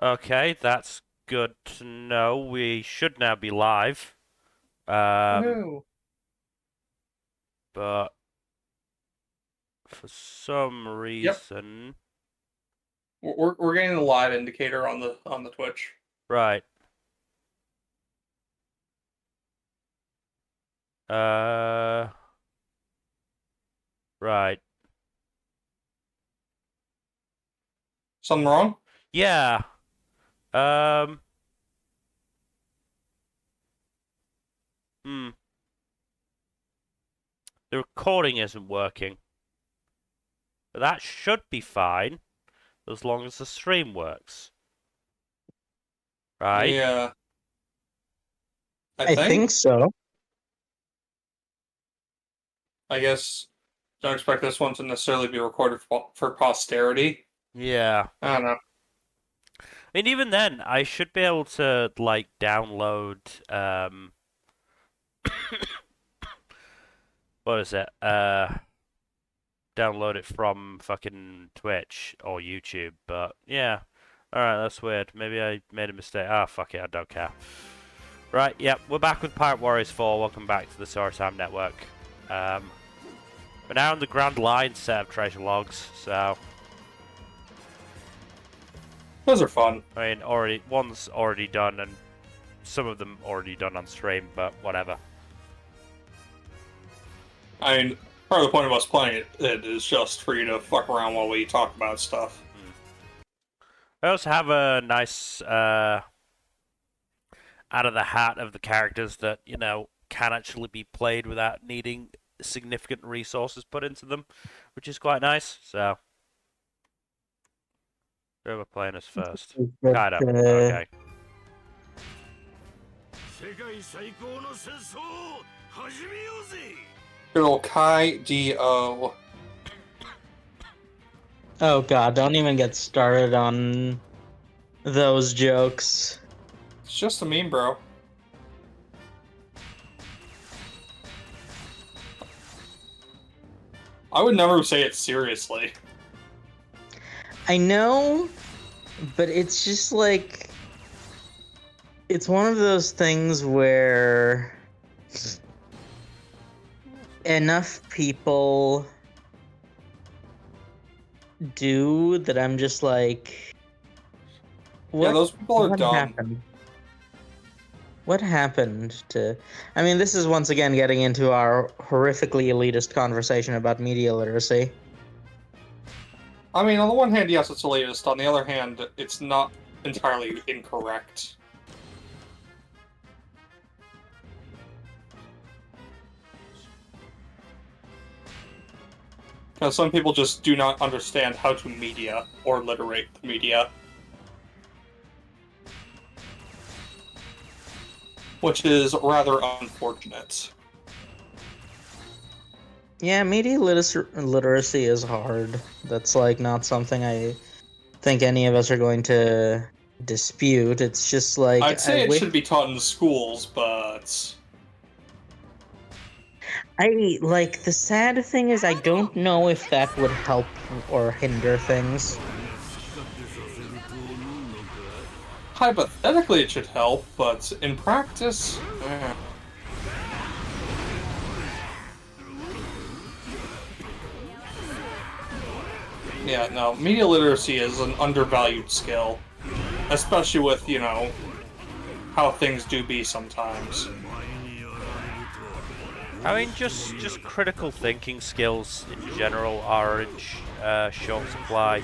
Okay, that's good to know. We should now be live. Um, Woohoo! but for some Yep, reason, we're getting the live indicator on the Twitch. right. Uh, right. Something wrong? Yeah. Um, hmm. The recording isn't working. But that should be fine as long as the stream works. Right? Yeah, I I think. think so. I guess don't expect this one to necessarily be recorded for posterity. Yeah. I don't know. And even then, I should be able to like download what is it? Download it from fucking Twitch or YouTube. But yeah, all right, that's weird. Maybe I made a mistake. Ah, fuck it, I don't care. Right, yep, we're back with Pirate Warriors 4. Welcome back to the Storytime Network. Um, we're now on the Grand Line set of treasure logs, so Those are fun. I mean, one's already done, and some of them already done on stream, but whatever. I mean, part of the point of us playing it is just for you to fuck around while we talk about stuff. I also have a nice out of the hat of the characters that, can actually be played without needing significant resources put into them, which is quite nice. So, whoever playing us first. But, Kaido. Okay. 世界最高の戦争を始めようぜ Good old Kai D.O. oh god, don't even get started on those jokes. It's just a meme, bro. I would never say it seriously. I know, but it's just like it's one of those things where enough people do that I'm just like Yeah, those people are what dumb. happened? What happened to... I mean, this is once again getting into our horrifically elitist conversation about media literacy. I mean, on the one hand, yes, it's the latest. On the other hand, it's not entirely incorrect. Because some people just do not understand how to media or literate the media. Which is rather unfortunate. Yeah, media literacy is hard. That's like not something I think any of us are going to dispute. It's just like I'd say I it wish should be taught in schools, but I like the sad thing is I don't know if that would help or hinder things. hypothetically it should help, but in practice, eh. Yeah, no, media literacy is an undervalued skill. Especially with, how things do be sometimes. I mean, just critical thinking skills in general are in short supply.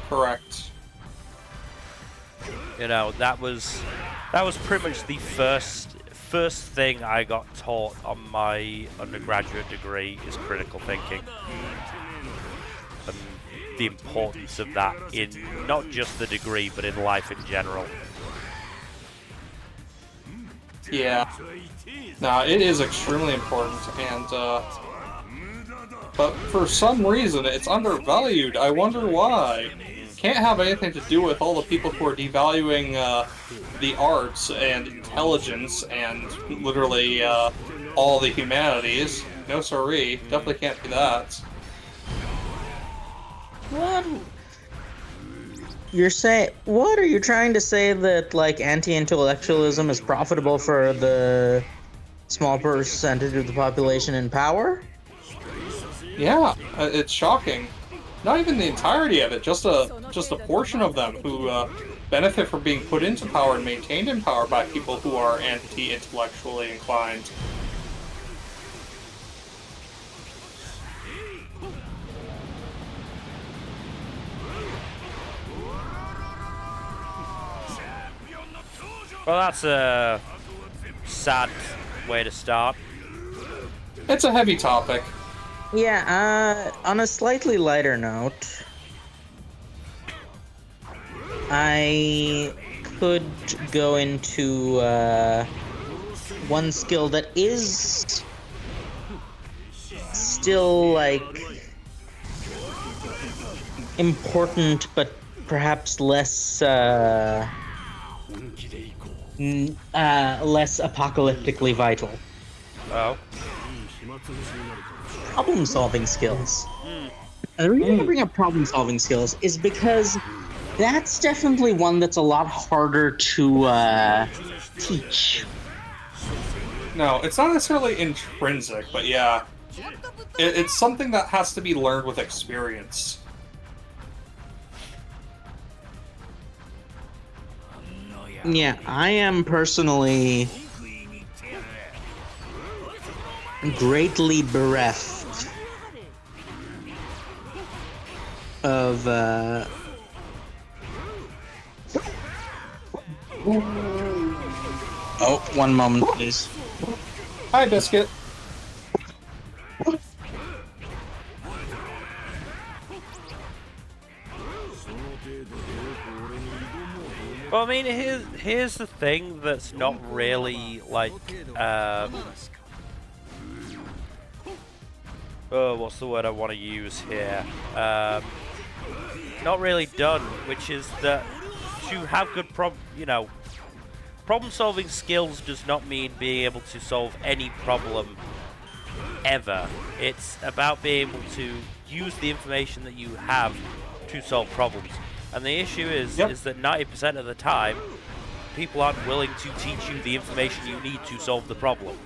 Correct. That was pretty much the first thing I got taught on my undergraduate degree is critical thinking. And the importance of that in not just the degree, but in life in general. Yeah. Nah, it is extremely important, and, but for some reason, it's undervalued. I wonder why. Can't have anything to do with all the people who are devaluing, the arts and intelligence and literally, all the humanities. No siree, definitely can't do that. What? You're saying what are you trying to say that like anti-intellectualism is profitable for the small percentage of the population in power? Yeah, it's shocking. Not even the entirety of it, just a portion of them who benefit from being put into power and maintained in power by people who are anti-intellectually inclined. Well, that's a sad way to start. It's a heavy topic. Yeah, on a slightly lighter note, I could go into one skill that is still like important, but perhaps less less apocalyptically vital. Oh. Problem-solving skills. And the reason I bring up problem-solving skills is because that's definitely one that's a lot harder to teach. No, it's not necessarily intrinsic, but yeah, it's something that has to be learned with experience. Yeah, I am personally greatly bereft of Oh, one moment, please. Hi, Biscuit. Well, I mean, here's the thing that's not really like oh, what's the word I want to use here? Not really done, which is that to have good problem-solving skills does not mean being able to solve any problem ever. It's about being able to use the information that you have to solve problems. And the issue is that 90% of the time, people aren't willing to teach you the information you need to solve the problem.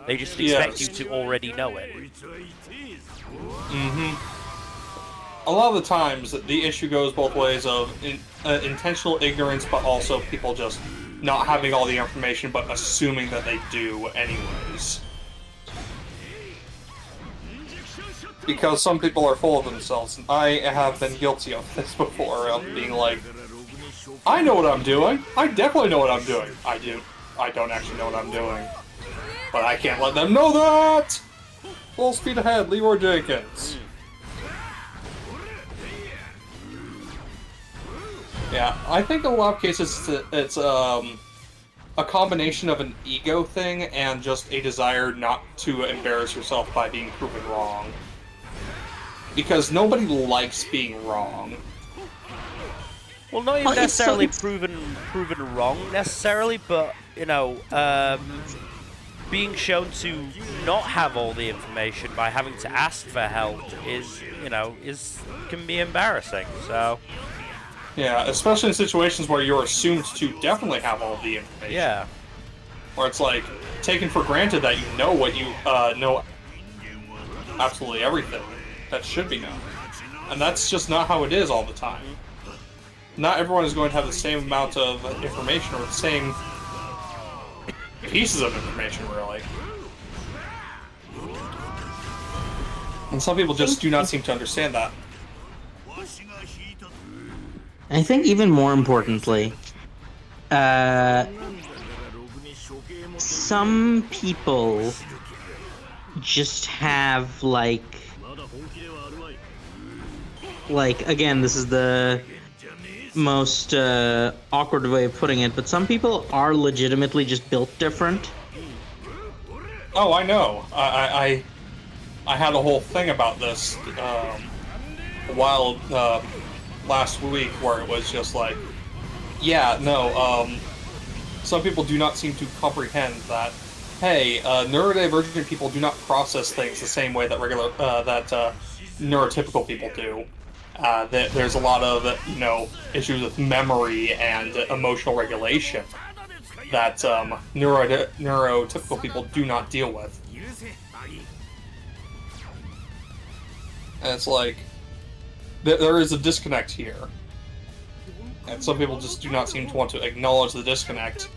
They just expect you to already know it. A lot of the times, the issue goes both ways of intentional ignorance, but also people just not having all the information, but assuming that they do anyways. Because some people are full of themselves, and I have been guilty of this before, of being like, I know what I'm doing. I definitely know what I'm doing. I do. I don't actually know what I'm doing. But I can't let them know that! Full speed ahead, Leroy Jenkins. Yeah, I think in a lot of cases it's a combination of an ego thing and just a desire not to embarrass yourself by being proven wrong. Because nobody likes being wrong. Well, not even necessarily proven wrong necessarily, but you know, being shown to not have all the information by having to ask for help is can be embarrassing. So. Yeah, especially in situations where you're assumed to definitely have all the information. Yeah. Where it's like taken for granted that you know what you know absolutely everything that should be known. And that's just not how it is all the time. Not everyone is going to have the same amount of information or the same pieces of information, really. And some people just do not seem to understand that. I think even more importantly, some people just have like again, this is the most awkward way of putting it, but some people are legitimately just built different. Oh, I know. I had a whole thing about this a while last week where it was just like, yeah, no, some people do not seem to comprehend that, hey, neurodivergent people do not process things the same way that neurotypical people do. There's a lot of, issues with memory and emotional regulation that neurotypical people do not deal with. And it's like, there is a disconnect here. And some people just do not seem to want to acknowledge the disconnect,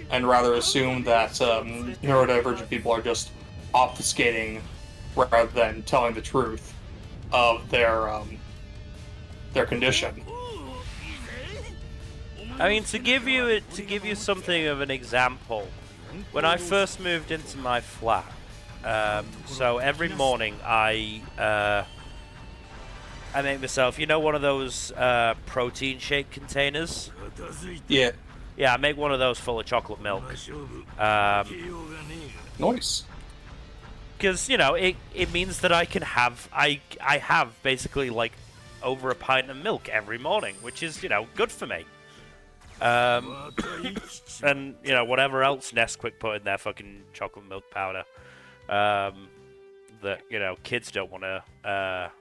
and rather assume that neurodivergent people are just obfuscating rather than telling the truth of their condition. I mean, to give you something of an example, when I first moved into my flat, so every morning I make myself, one of those protein shake containers. Yeah. Yeah, I make one of those full of chocolate milk. Nice. Because it means that I can have I have basically like over a pint of milk every morning, which is good for me. And whatever else Nesquik put in their fucking chocolate milk powder, that kids don't want to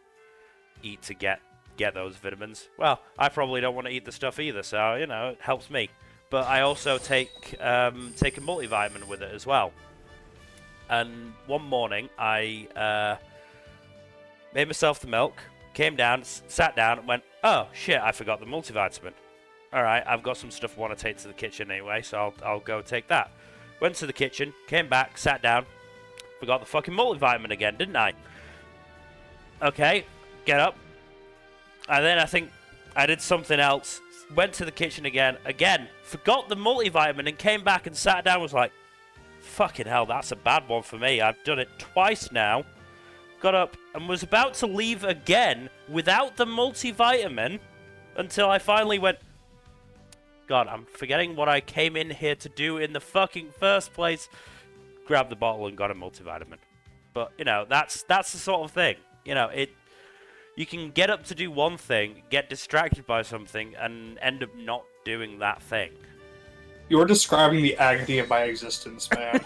eat to get those vitamins. Well, I probably don't want to eat the stuff either, so it helps me. But I also take a multivitamin with it as well. And one morning I made myself the milk, came down, sat down, and went, oh shit, I forgot the multivitamin. Alright, I've got some stuff I want to take to the kitchen anyway, so I'll go take that. Went to the kitchen, came back, sat down, forgot the fucking multivitamin again, didn't I? Okay, get up. And then I think I did something else, went to the kitchen again, forgot the multivitamin, and came back and sat down, was like, fucking hell, that's a bad one for me. I've done it twice now. Got up and was about to leave again without the multivitamin until I finally went, God, I'm forgetting what I came in here to do in the fucking first place. Grabbed the bottle and got a multivitamin. But, that's the sort of thing. You can get up to do one thing, get distracted by something, and end up not doing that thing. You're describing the agony of my existence, man.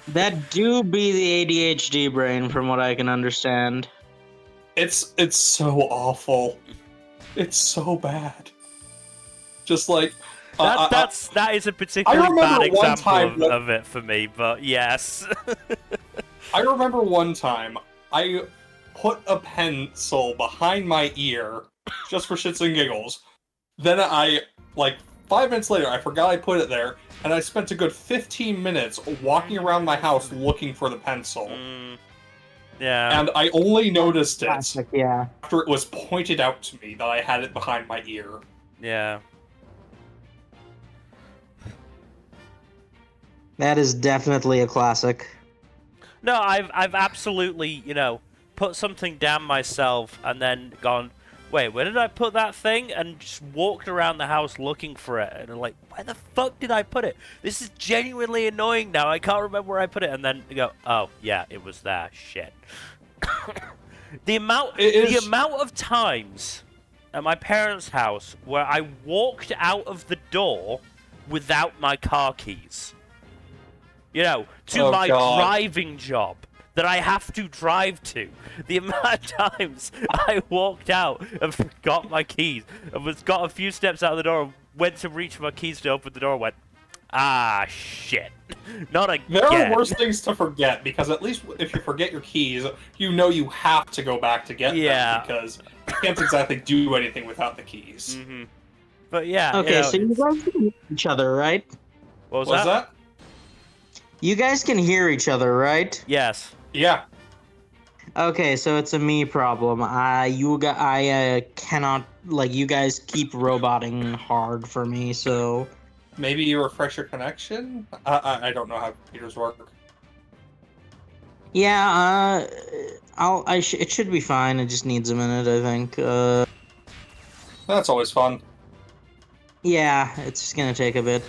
That do be the ADHD brain, from what I can understand. It's so awful. It's so bad. Just like that is a particularly bad example of it for me, but yes. I remember one time I put a pencil behind my ear just for shits and giggles. Then 5 minutes later, I forgot I put it there, and I spent a good 15 minutes walking around my house looking for the pencil. Yeah. And I only noticed it after it was pointed out to me that I had it behind my ear. Yeah. That is definitely a classic. No, I've absolutely, put something down myself and then gone, wait, where did I put that thing? And just walked around the house looking for it. And I'm like, where the fuck did I put it? This is genuinely annoying now. I can't remember where I put it. And then you go, oh, yeah, it was there. Shit. The amount of times at my parents' house where I walked out of the door without my car keys. To my driving job that I have to drive to. The amount of times I walked out and forgot my keys and got a few steps out of the door and went to reach my keys to open the door and went, ah, shit. Not again. There are worse things to forget, because at least if you forget your keys, you have to go back to get them, because you can't exactly do anything without the keys. Mm-hmm. But yeah. Okay, so you guys can hear each other, right? What was that? You guys can hear each other, right? Yes. Yeah. Okay, so it's a me problem. I cannot, you guys keep roboting hard for me, so... Maybe you refresh your connection? I don't know how computers work. Yeah, it should be fine. It just needs a minute, I think. That's always fun. Yeah, it's just gonna take a bit.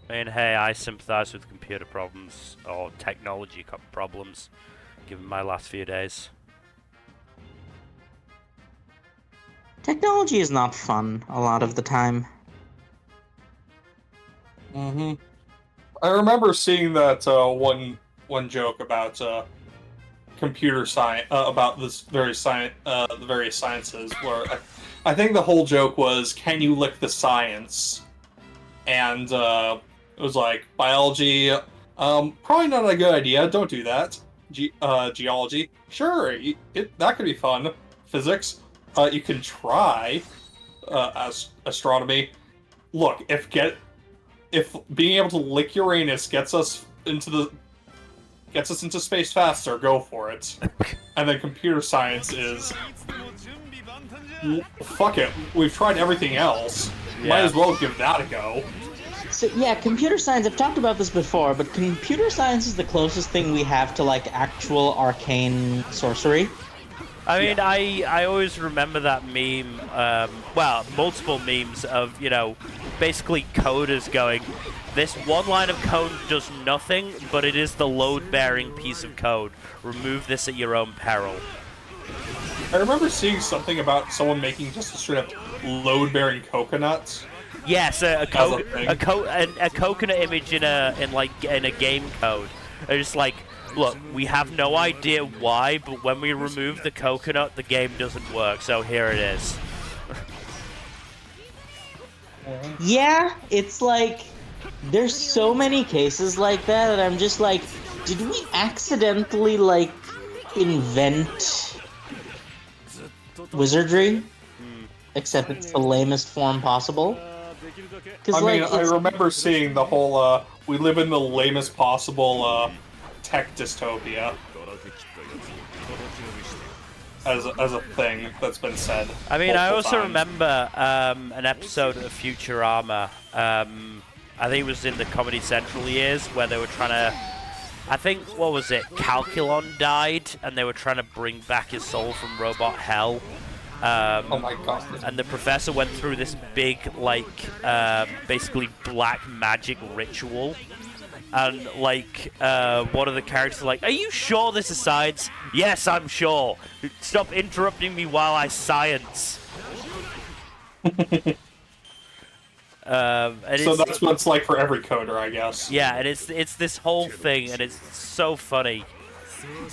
I mean, hey, I sympathize with computer problems or technology problems, given my last few days. Technology is not fun a lot of the time. Mm-hmm. I remember seeing that one joke about computer science, about this very the various sciences. Where I think the whole joke was, "Can you lick the science?" And it was like biology. Probably not a good idea. Don't do that. Geology, sure, that could be fun. Physics, you can try. Astronomy, look, if being able to lick Uranus gets us into space faster, go for it. And then computer science is, fuck it, we've tried everything else. Might as well give that a go. So yeah, computer science, I've talked about this before, but computer science is the closest thing we have to like actual arcane sorcery. I mean, I always remember that meme, well, multiple memes of, you know, basically coders going, this one line of code does nothing, but it is the load-bearing piece of code. Remove this at your own peril. I remember seeing something about someone making just a straight up load-bearing coconuts. Yes, a coconut image in a game code. They're just like, look, we have no idea why, but when we remove the coconut, the game doesn't work. So here it is. Yeah, it's like there's so many cases like that, and I'm just like, did we accidentally like invent wizardry? Except it's the lamest form possible. I mean, I remember seeing the whole, we live in the lamest possible, tech dystopia. As a thing that's been said. I mean, I also times. remember an episode of Futurama, I think it was in the Comedy Central years, where they were trying to, I think, what was it, Calculon died, and they were trying to bring back his soul from robot hell. Oh my god. And the professor went through this big, like, basically black magic ritual. And, like, one of the characters like, are you sure this is science? Yes, I'm sure. Stop interrupting me while I science. So that's what it's like for every coder, I guess. Yeah, and it's this whole thing, and it's so funny.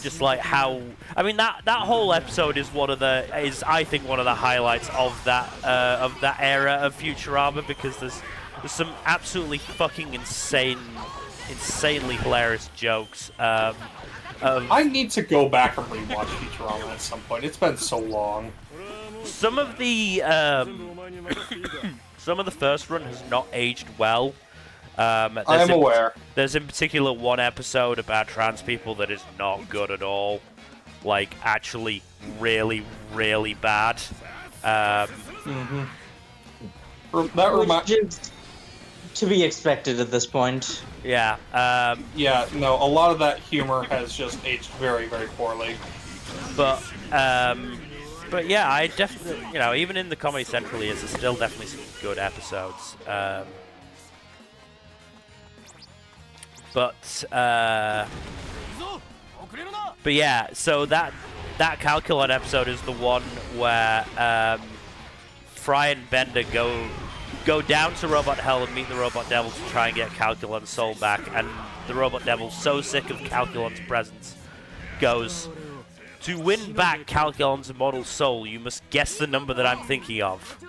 Just like how, I mean, that whole episode is I think one of the highlights of that era of Futurama, because there's some absolutely fucking insanely hilarious jokes. I need to go back and rewatch Futurama at some point. It's been so long. Some of the first run has not aged well. I am aware. There's in particular one episode about trans people that is not good at all. Like, actually really, really bad. That Which is to be expected at this point. Yeah. Yeah, no, a lot of that humor has just aged very, very poorly. But yeah, I definitely, you know, even in the Comedy Central years, there's still definitely some good episodes. But yeah, so that Calculon episode is the one where Fry and Bender go down to Robot Hell and meet the Robot Devil to try and get Calculon's soul back, and the Robot Devil, so sick of Calculon's presence, goes, to win back Calculon's immortal soul, you must guess the number that I'm thinking of.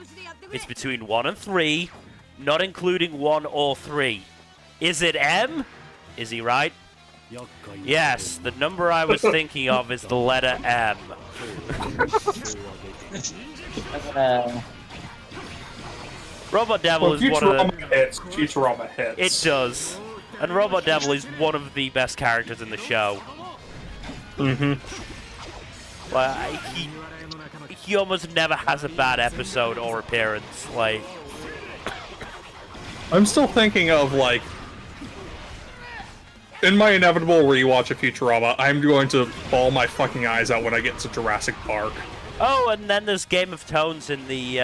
It's between 1 and 3, not including 1 or 3. Is it M? Is he right? Yes, the number I was thinking of is the letter M. Robot Devil is one of the... Futurama hits. It does. And Robot Devil is one of the best characters in the show. Like, he almost never has a bad episode or appearance. Like, I'm still thinking of, like, in my inevitable rewatch of Futurama, I'm going to bawl my fucking eyes out when I get to Jurassic Park. oh, and then there's Game of Tones in the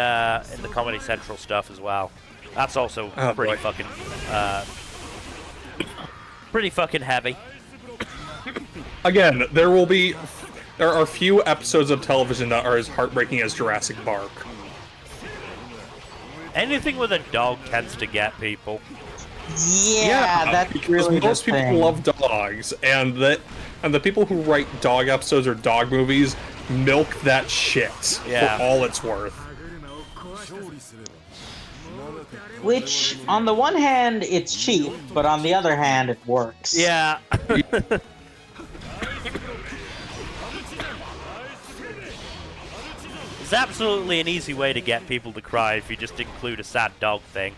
Comedy Central stuff as well. That's also pretty fucking heavy. Again, there are few episodes of television that are as heartbreaking as Jurassic Park. Anything with a dog tends to get people. Yeah, that's because really the most people thing. love dogs, and the people who write dog episodes or dog movies milk that shit Yeah. for all it's worth. Which, on the one hand, it's cheap, but on the other hand, it works. Yeah. It's absolutely an easy way to get people to cry if you just include a sad dog thing.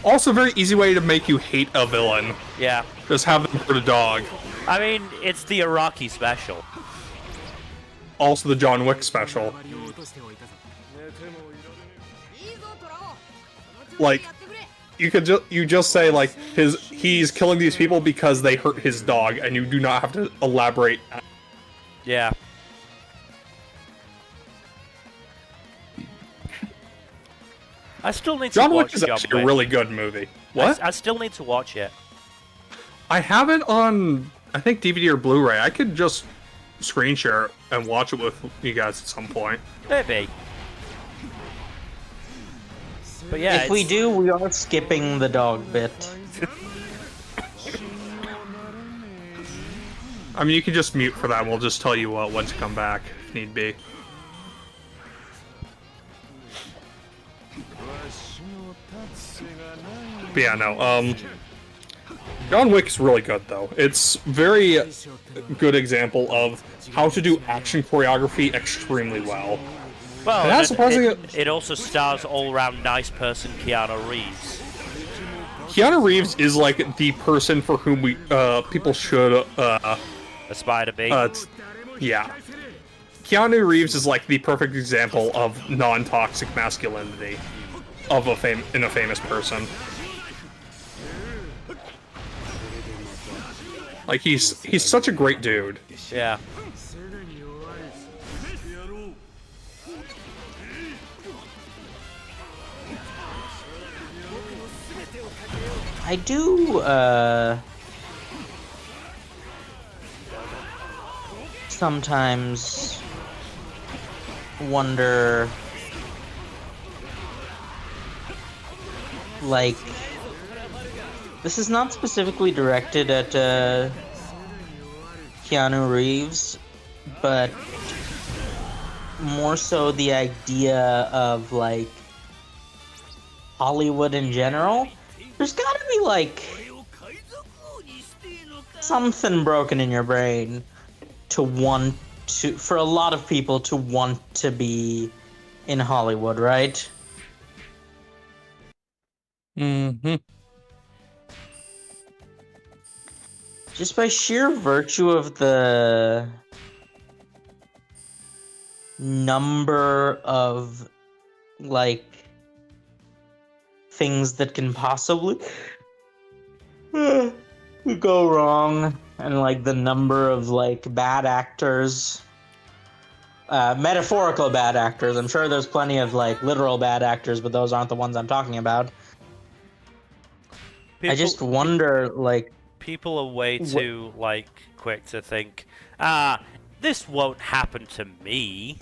Also, very easy way to make you hate a villain. Yeah. Just have them hurt a dog. I mean, it's the Iraqi special. Also, the John Wick special. Like, you just say like he's killing these people because they hurt his dog, and you do not have to elaborate. Yeah. I still need to John Wick watch is John actually Wick. a really good movie. What? I still need to watch it. I have it on, I think, DVD or Blu-ray. I could just screen share it and watch it with you guys at some point. Maybe. But yeah, If we do, we are skipping the dog bit. I mean, you can just mute for that, and we'll just tell you when to come back, if need be. But yeah, no, John Wick's really good, though. It's very good example of how to do action choreography extremely well. well, and that's surprising. it also stars all-round nice person Keanu Reeves. Keanu Reeves is like the person for whom we people should Aspire to be. Yeah. Keanu Reeves is like the perfect example of non-toxic masculinity of in a famous person. Like he's such a great dude. Yeah. I do, sometimes wonder, like, this is not specifically directed at, Keanu Reeves, but more so the idea of, like, Hollywood in general. There's gotta be, like, something broken in your brain for a lot of people to want to be in Hollywood, right? Mm-hmm. Just by sheer virtue of the number of, like, things that can possibly go wrong, and like the number of like bad actors, metaphorical bad actors. I'm sure there's plenty of like literal bad actors, but those aren't the ones I'm talking about. I just wonder, like, people are way too like quick to think, this won't happen to me.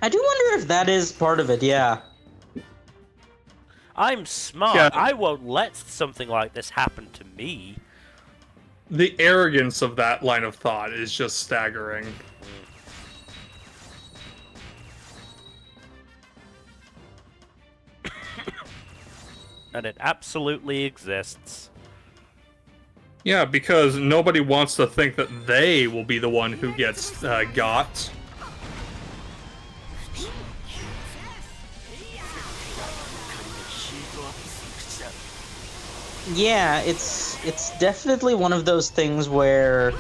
I do wonder if that is part of it. Yeah. I'm smart. Yeah. I won't let something like this happen to me. The arrogance of that line of thought is just staggering. And it absolutely exists. Yeah, because nobody wants to think that they will be the one who gets got. Yeah, it's definitely one of those things where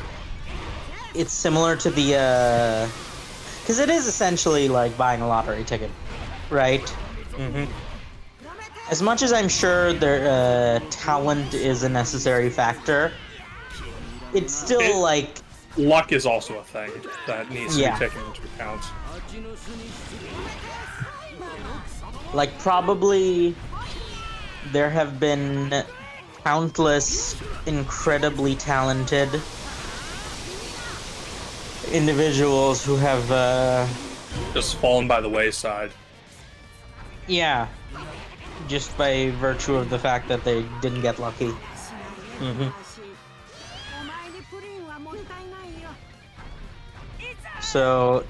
it's similar to the because it is essentially like buying a lottery ticket, right? Mm-hmm. As much as I'm sure their talent is a necessary factor, it's still like Luck is also a thing that needs to Yeah. be taken into account. like probably there have been countless incredibly talented individuals who have Just fallen by the wayside. yeah. just by virtue of the fact that they didn't get lucky. So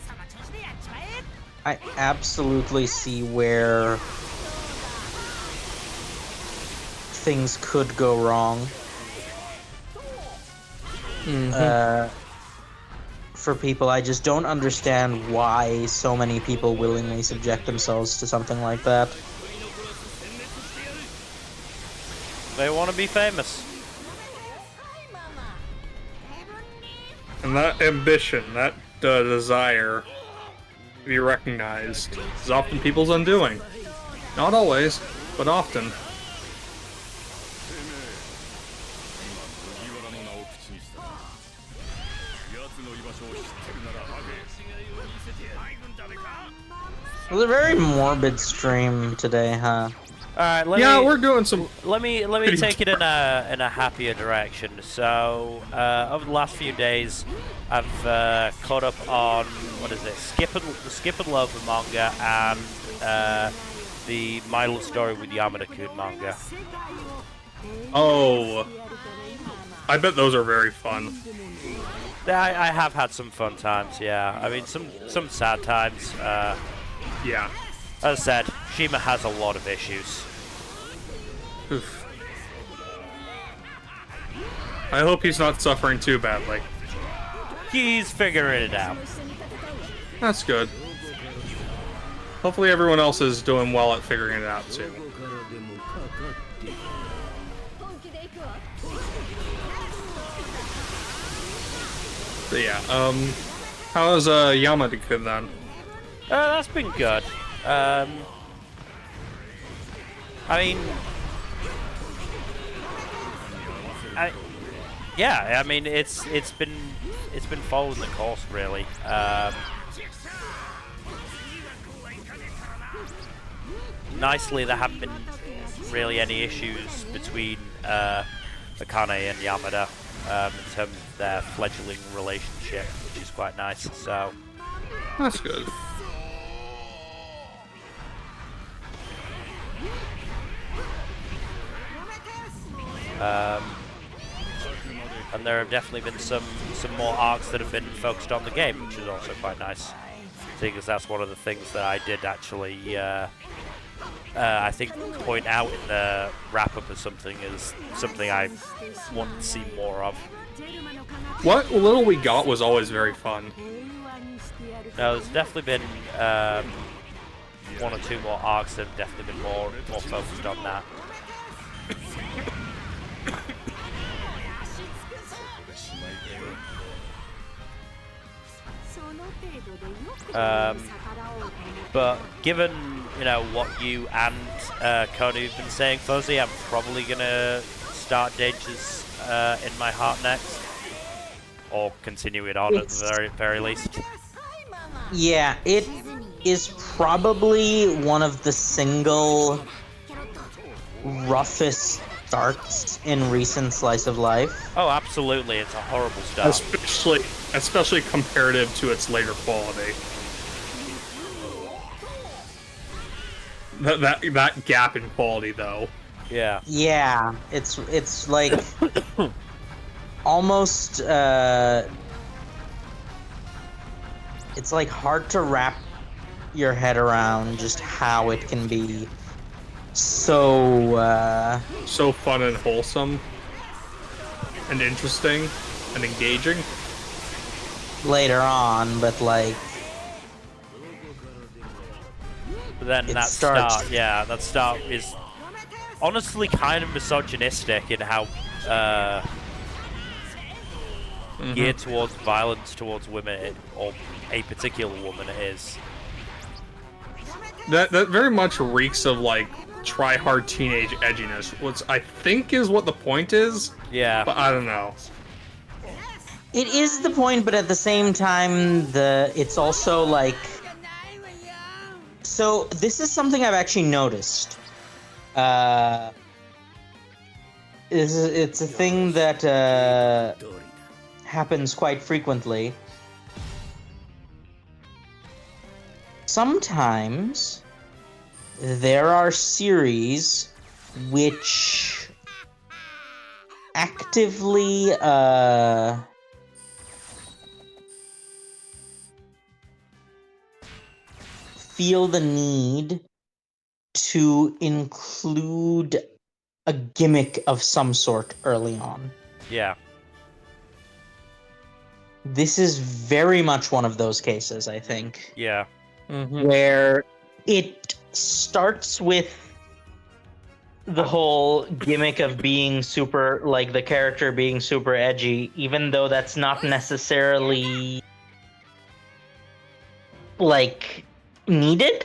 I absolutely see where things could go wrong. For people, I just don't understand why so many people willingly subject themselves to something like that. They want to be famous. And that ambition, that desire to be recognized, is often people's undoing. Not always, but often. It was a very morbid stream today, huh? All right, We're doing some. Let me take it in a happier direction. So over the last few days, I've caught up on the Skip and Loafer manga and the My Love Story with Yamada-kun manga. Oh, I bet those are very fun. I have had some fun times. Yeah, I mean some sad times. Yeah. As I said, Shima has a lot of issues. Oof. I hope he's not suffering too badly. He's figuring it out. That's good. Hopefully everyone else is doing well at figuring it out too. But yeah, how's Yamada-kun then? That's been good. I mean, yeah. I mean, it's been following the course really. Nicely, there haven't been really any issues between Akane and Yamada in terms of their fledgling relationship, which is quite nice. So that's good. And there have definitely been some more arcs that have been focused on the game, which is also quite nice. Because that's one of the things that I did actually, I think, point out in the wrap-up or something is something I want to see more of. What little we got was always very fun. No, there's definitely been one or two more arcs that have definitely been more focused on that. But given what you and Cody have been saying, Fuzzy, I'm probably gonna start Danger's in my heart next, or continue it on at the very least. Yeah, it is probably one of the single roughest starts in recent slice of life. Oh, absolutely, it's a horrible start. Especially comparative to its later quality. That gap in quality, though. Yeah. Yeah, it's like almost it's like hard to wrap your head around just how it can be so so fun and wholesome and interesting and engaging later on, but like But then that start is honestly kind of misogynistic in how geared towards violence towards women, or a particular woman it is. That very much reeks of like try-hard teenage edginess, which I think is what the point is. Yeah. But I don't know. it is the point, but at the same time, it's also like. So this is something I've actually noticed. It's a thing that happens quite frequently. Sometimes there are series which actively feel the need to include a gimmick of some sort early on. Yeah. This is very much one of those cases, I think, Yeah. where it starts with the whole gimmick of being super, like the character being super edgy, even though that's not necessarily like needed.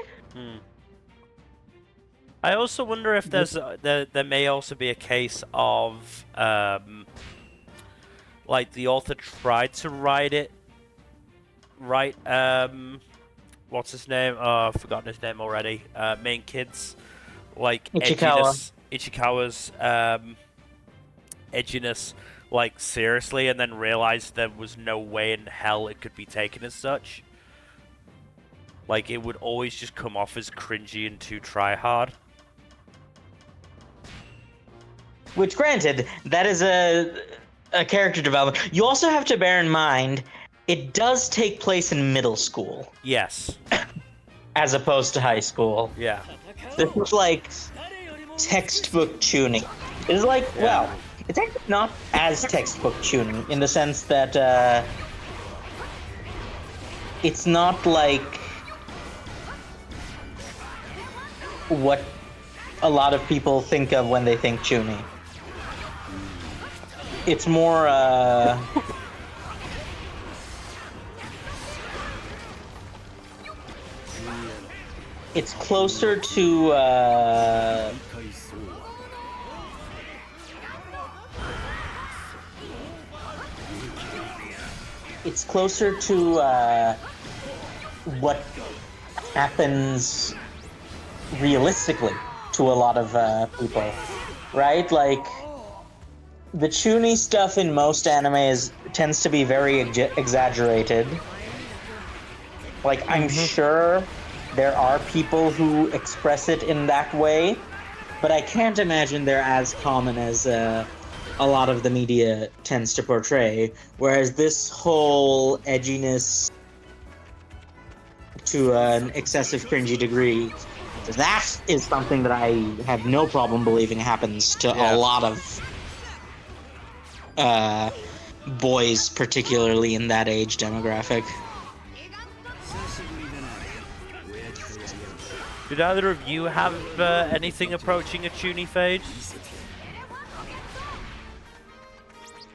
I also wonder if there may also be a case of like the author tried to write what's his name? Oh, I've forgotten his name already. Main kid's like Ichikawa. Ichikawa's edginess like seriously, and then realized there was no way in hell it could be taken as such. Like it would always just come off as cringy and too try hard. Which, granted, that is a character development. You also have to bear in mind, it does take place in middle school, Yes. as opposed to high school. Yeah. This is like textbook tuning. It's like, well, it's actually not as textbook tuning in the sense that it's not like what a lot of people think of when they think tuning. It's more it's closer to what happens realistically to a lot of people, right? Like, the chuny stuff in most anime tends to be very exaggerated. Like, I'm sure there are people who express it in that way, but I can't imagine they're as common as a lot of the media tends to portray. Whereas this whole edginess to an excessive cringy degree, that is something that I have no problem believing happens to a lot of boys, particularly in that age demographic. Did either of you have anything approaching a tuny fade?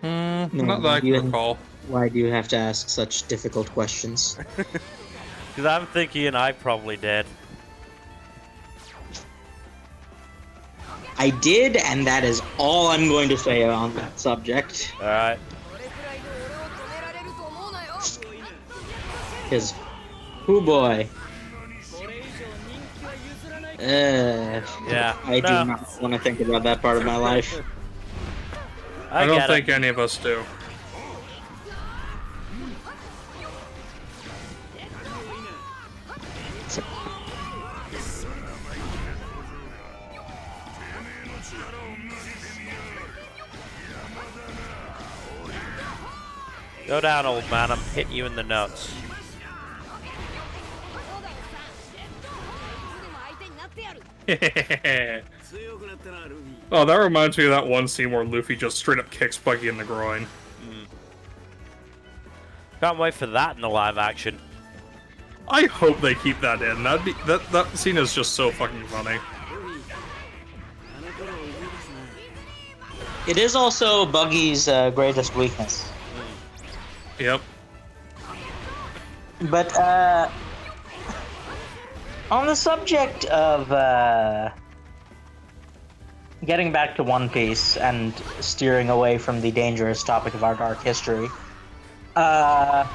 Not that I can recall. Why do you have to ask such difficult questions? Because I'm thinking I probably did. I did, and that is all I'm going to say on that subject. Alright. Because, oh boy. Yeah. I do not want to think about that part of my life. I don't think any of us do. Go down, old man. I'm hitting you in the nuts. Oh, that reminds me of that one scene where Luffy just straight up kicks Buggy in the groin. Can't wait for that in the live action. I hope they keep that in. That scene is just so fucking funny. It is also Buggy's greatest weakness. Yep. But, on the subject of, getting back to One Piece and steering away from the dangerous topic of our dark history, I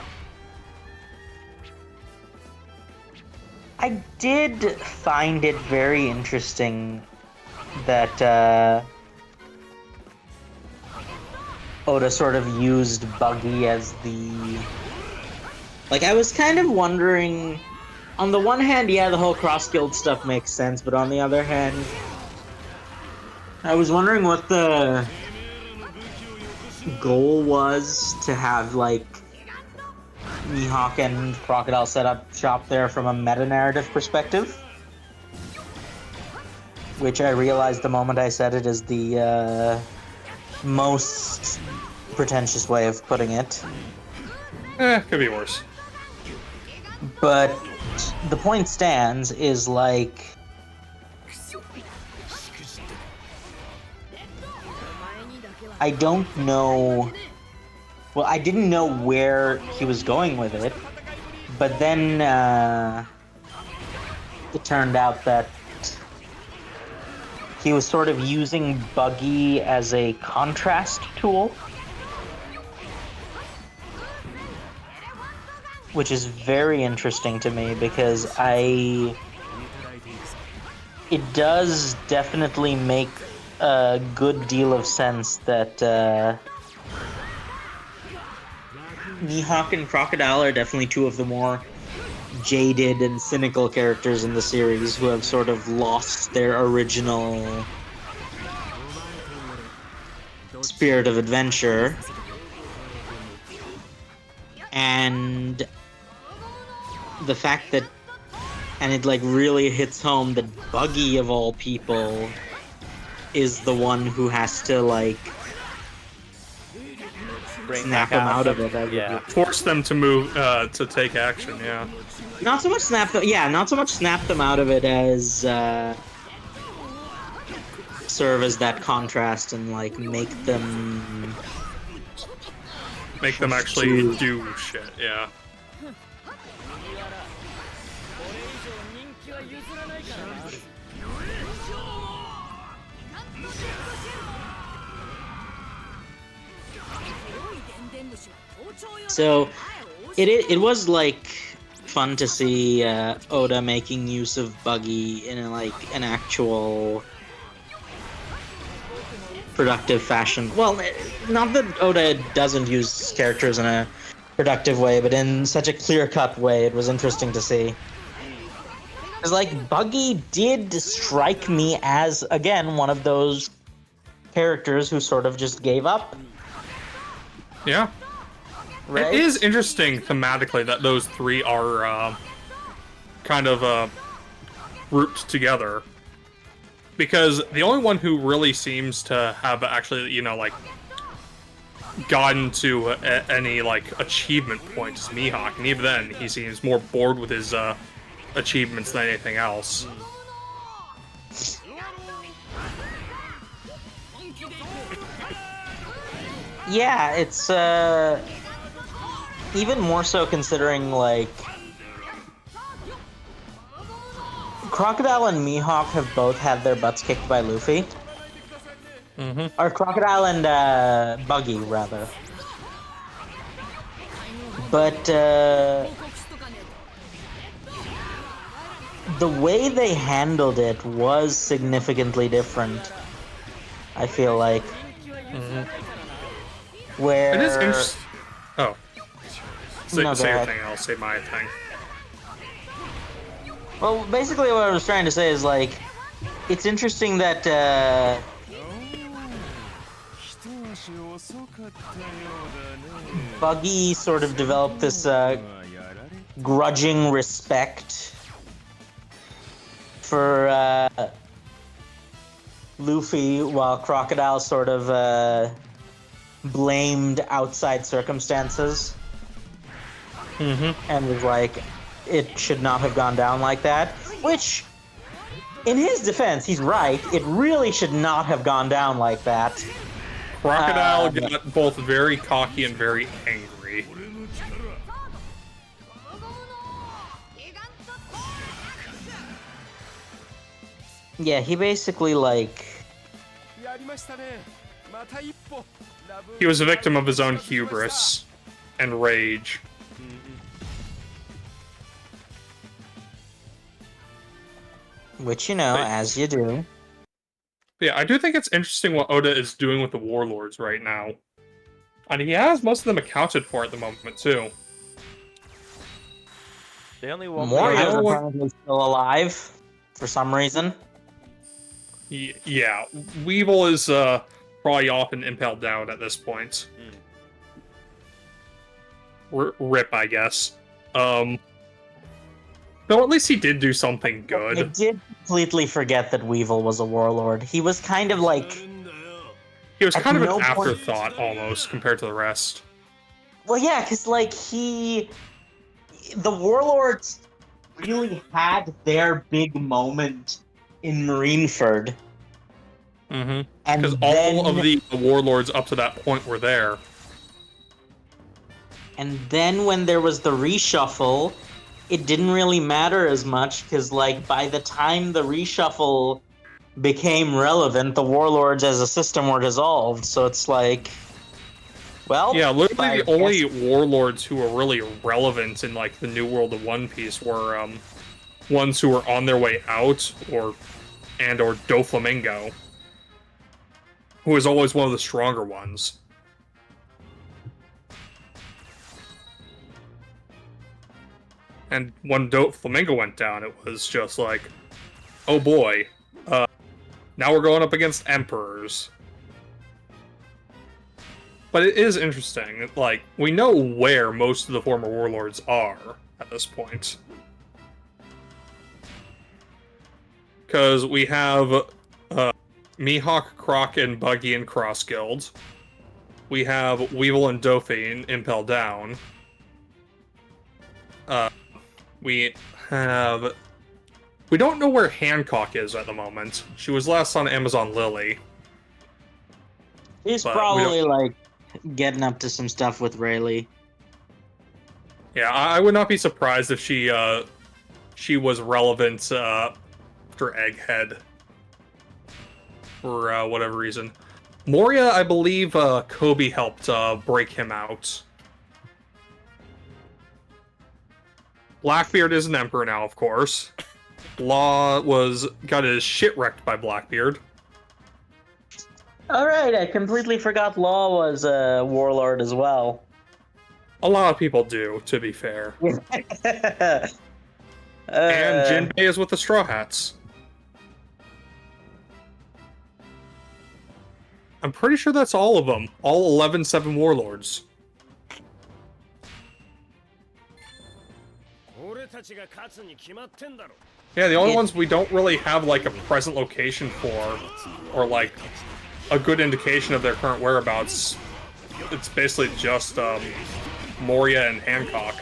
did find it very interesting that, Oda sort of used Buggy as the... Like, I was kind of wondering on the one hand, yeah, the whole cross guild stuff makes sense, but on the other hand, I was wondering what the goal was to have like Mihawk and Crocodile set up shop there from a meta-narrative perspective. Which I realized the moment I said it is the most pretentious way of putting it. Could be worse. But the point stands is like I don't know. Well, I didn't know where he was going with it, but then it turned out that he was sort of using Buggy as a contrast tool, which is very interesting to me because it does definitely make a good deal of sense that Mihawk and Crocodile are definitely two of the more jaded and cynical characters in the series who have sort of lost their original spirit of adventure. And the fact that, and it like really hits home that Buggy of all people is the one who has to like snap him out of it. Yeah. Force them to move, to take action, yeah. Not so much snap them, not so much snap them out of it as serve as that contrast and like make them actually do shit, yeah. So it was like fun to see Oda making use of Buggy in like an actual productive fashion. Well, not that Oda doesn't use characters in a productive way, but in such a clear-cut way, it was interesting to see. Because like Buggy did strike me as again one of those characters who sort of just gave up. Yeah. Right? It is interesting thematically that those three are kind of grouped together. Because the only one who really seems to have actually, you know, like, gotten to any, like, achievement point is Mihawk. And even then, he seems more bored with his achievements than anything else. Yeah, it's even more so considering like Crocodile and Mihawk have both had their butts kicked by Luffy. Mm-hmm. Or Crocodile and Buggy, rather. But the way they handled it was significantly different, I feel like. Mm-hmm. Where... It is interesting. Oh. Say No, your go thing, and I'll say my thing. Well, basically what I was trying to say is, like, it's interesting that, Buggy sort of developed this, grudging respect for, Luffy, while Crocodile sort of, blamed outside circumstances. Mm-hmm. And was like, it should not have gone down like that. Which, in his defense, he's right. It really should not have gone down like that. Crocodile got both very cocky and very angry. Yeah, he basically, like... He was a victim of his own hubris and rage. Which, you know, as you do. Yeah, I do think it's interesting what Oda is doing with the warlords right now. And he has most of them accounted for at the moment, too. The only one Morgan's Yeah. apparently still alive for some reason. Yeah, Weevil is probably off and impaled down at this point. Rip, I guess. Though at least he did do something I good. did completely forget that Weevil was a warlord. He was kind of like, He was at kind of no an point- afterthought, almost, compared to the rest. well, yeah, because like the warlords really had their big moment in Marineford, Mm-hmm. and Because then all of the warlords up to that point were there. and then when there was the reshuffle, it didn't really matter as much because like by the time the reshuffle became relevant, the warlords as a system were dissolved. So it's like, well, Yeah, literally I the only guess- warlords who were really relevant in like the New World of One Piece were ones who were on their way out, or Doflamingo, who was always one of the stronger ones. And when Doflamingo went down, it was just like, oh boy, now we're going up against emperors. But it is interesting. Like, we know where most of the former warlords are at this point. Because we have Mihawk, Croc, and Buggy in Cross Guild. We have Weevil and Dofi in Impel Down. We have... We don't know where Hancock is at the moment. She was last on Amazon Lily. he's but we probably like getting up to some stuff with Rayleigh. Yeah, I would not be surprised if she was relevant for Egghead for whatever reason. Moria, I believe Kobe helped break him out. Blackbeard is an emperor now, of course. Law got his shit wrecked by Blackbeard. All right, I completely forgot Law was a warlord as well. A lot of people do, to be fair. And And Jinbei is with the Straw Hats. I'm pretty sure that's all of them. All 11-7 warlords. Yeah, the only Yeah. ones we don't really have, like, a present location for, or, like, a good indication of their current whereabouts, it's basically just, Moria and Hancock.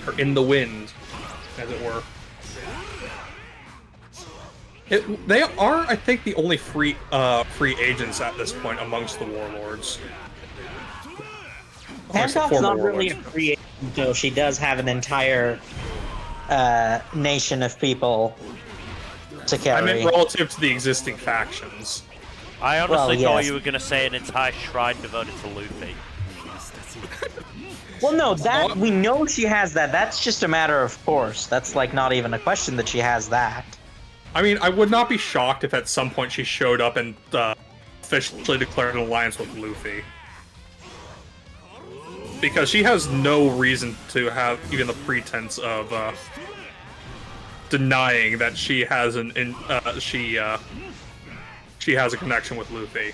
Or in the wind, as it were. They are, I think, the only free agents at this point amongst the warlords. Hancock's former not really a warlords. free agent, though. She does have an entire nation of people to I carry. meant relative to the existing factions. I honestly Well, thought yes. you were going to say an entire shrine devoted to Luffy. Well, no, that we know she has that. That's just a matter of course. That's like not even a question that she has that. I mean, I would not be shocked if at some point she showed up and officially declared an alliance with Luffy. Because she has no reason to have even the pretense of denying that she has she has a connection with Luffy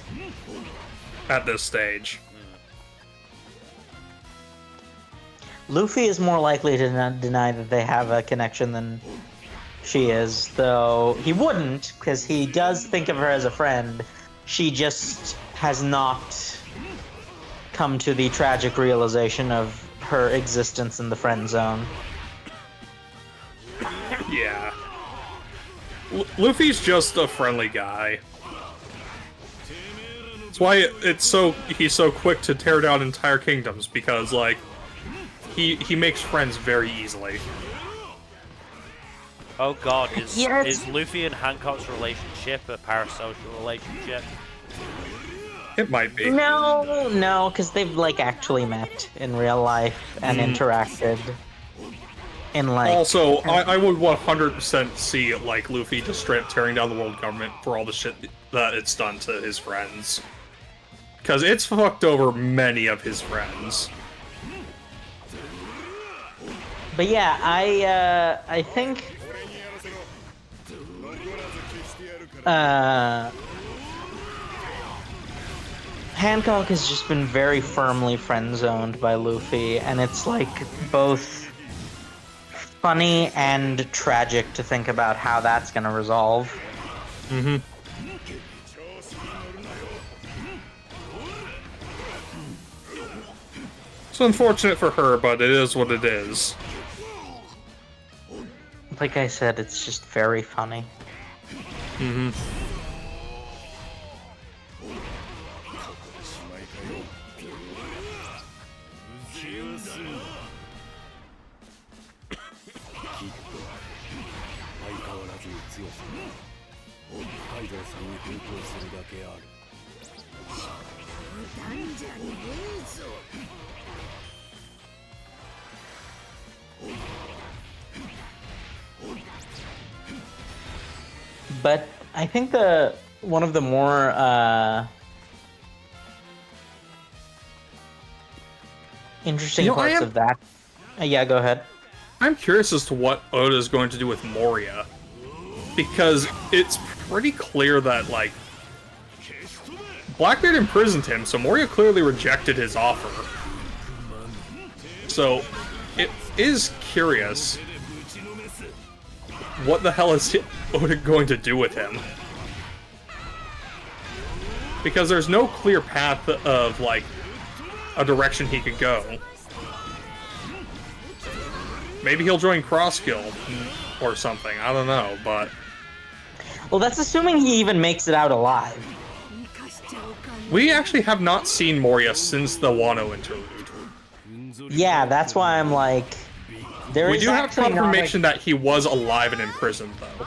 at this stage. Luffy is more likely to not deny that they have a connection than she is, though he wouldn't, because he does think of her as a friend. She just has not come to the tragic realization of her existence in the friend zone. Yeah. Luffy's just a friendly guy. That's why he's so quick to tear down entire kingdoms, because like he makes friends very easily. Oh god, Yes. is Luffy and Hancock's relationship a parasocial relationship? It might be. No, because they've like actually met in real life and interacted in like. Also, I would 100% see like Luffy just straight up tearing down the world government for all the shit that it's done to his friends. Because it's fucked over many of his friends. But yeah, I think Hancock has just been very firmly friend-zoned by Luffy, and it's like both funny and tragic to think about how that's gonna resolve. Mm-hmm. It's unfortunate for her, but it is what it is. Like I said, it's just very funny. Mm-hmm. But I think one of the more interesting parts of that. Yeah, go ahead. I'm curious as to what Oda is going to do with Moria, because it's pretty clear that like Blackbeard imprisoned him, so Moria clearly rejected his offer. So it is curious what the hell is Oda going to do with him, because there's no clear path of like a direction he could go. Maybe he'll join Cross Guild or something. I don't know, but Well, that's assuming he even makes it out alive. we actually have not seen Moria since the Wano interlude. Yeah, that's why I'm like, there We is do have actually not, confirmation that he was alive and imprisoned, though.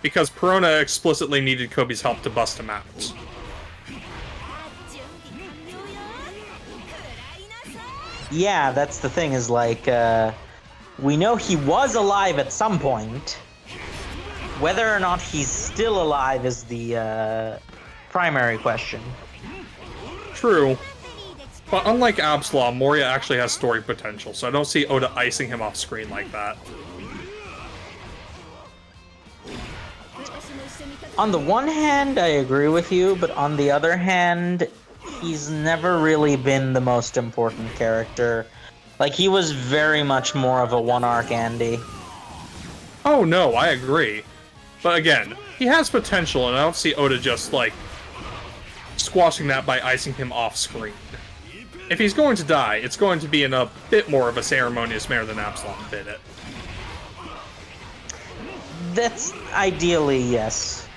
Because Perona explicitly needed Kobe's help to bust him out. Yeah, that's the thing. Is like, we know he was alive at some point. Whether or not he's still alive is the primary question. True. But unlike Absalom, Moria actually has story potential, so I don't see Oda icing him off screen like that. On the one hand, I agree with you, but on the other hand, he's never really been the most important character. Like, he was very much more of a one-arc Andy. Oh no, I agree. But again, he has potential, and I don't see Oda just, like, squashing that by icing him off screen. If he's going to die, it's going to be in a bit more of a ceremonious manner than Absalom did it. That's ideally, yes.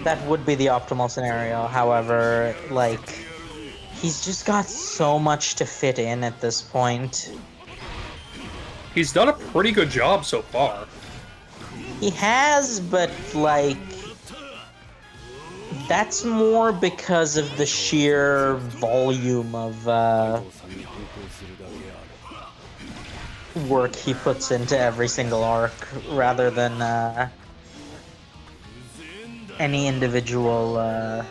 That would be the optimal scenario. However, like, he's just got so much to fit in at this point. He's done a pretty good job so far. He has, but, like, that's more because of the sheer volume of work he puts into every single arc, rather than any individual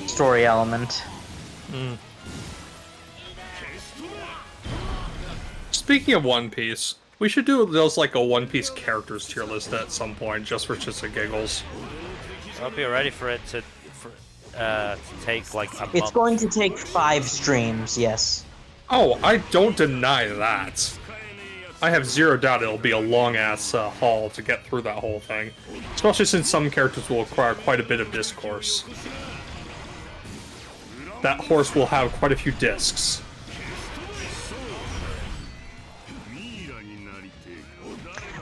story element. Speaking of One Piece, we should do those like a One Piece characters tier list at some point, just for shits and giggles. I hope you're ready for it to take like a month. It's going to take 5 streams, yes. Oh, I don't deny that. I have zero doubt it'll be a long-ass haul to get through that whole thing. Especially since some characters will require quite a bit of discourse. That horse will have quite a few discs.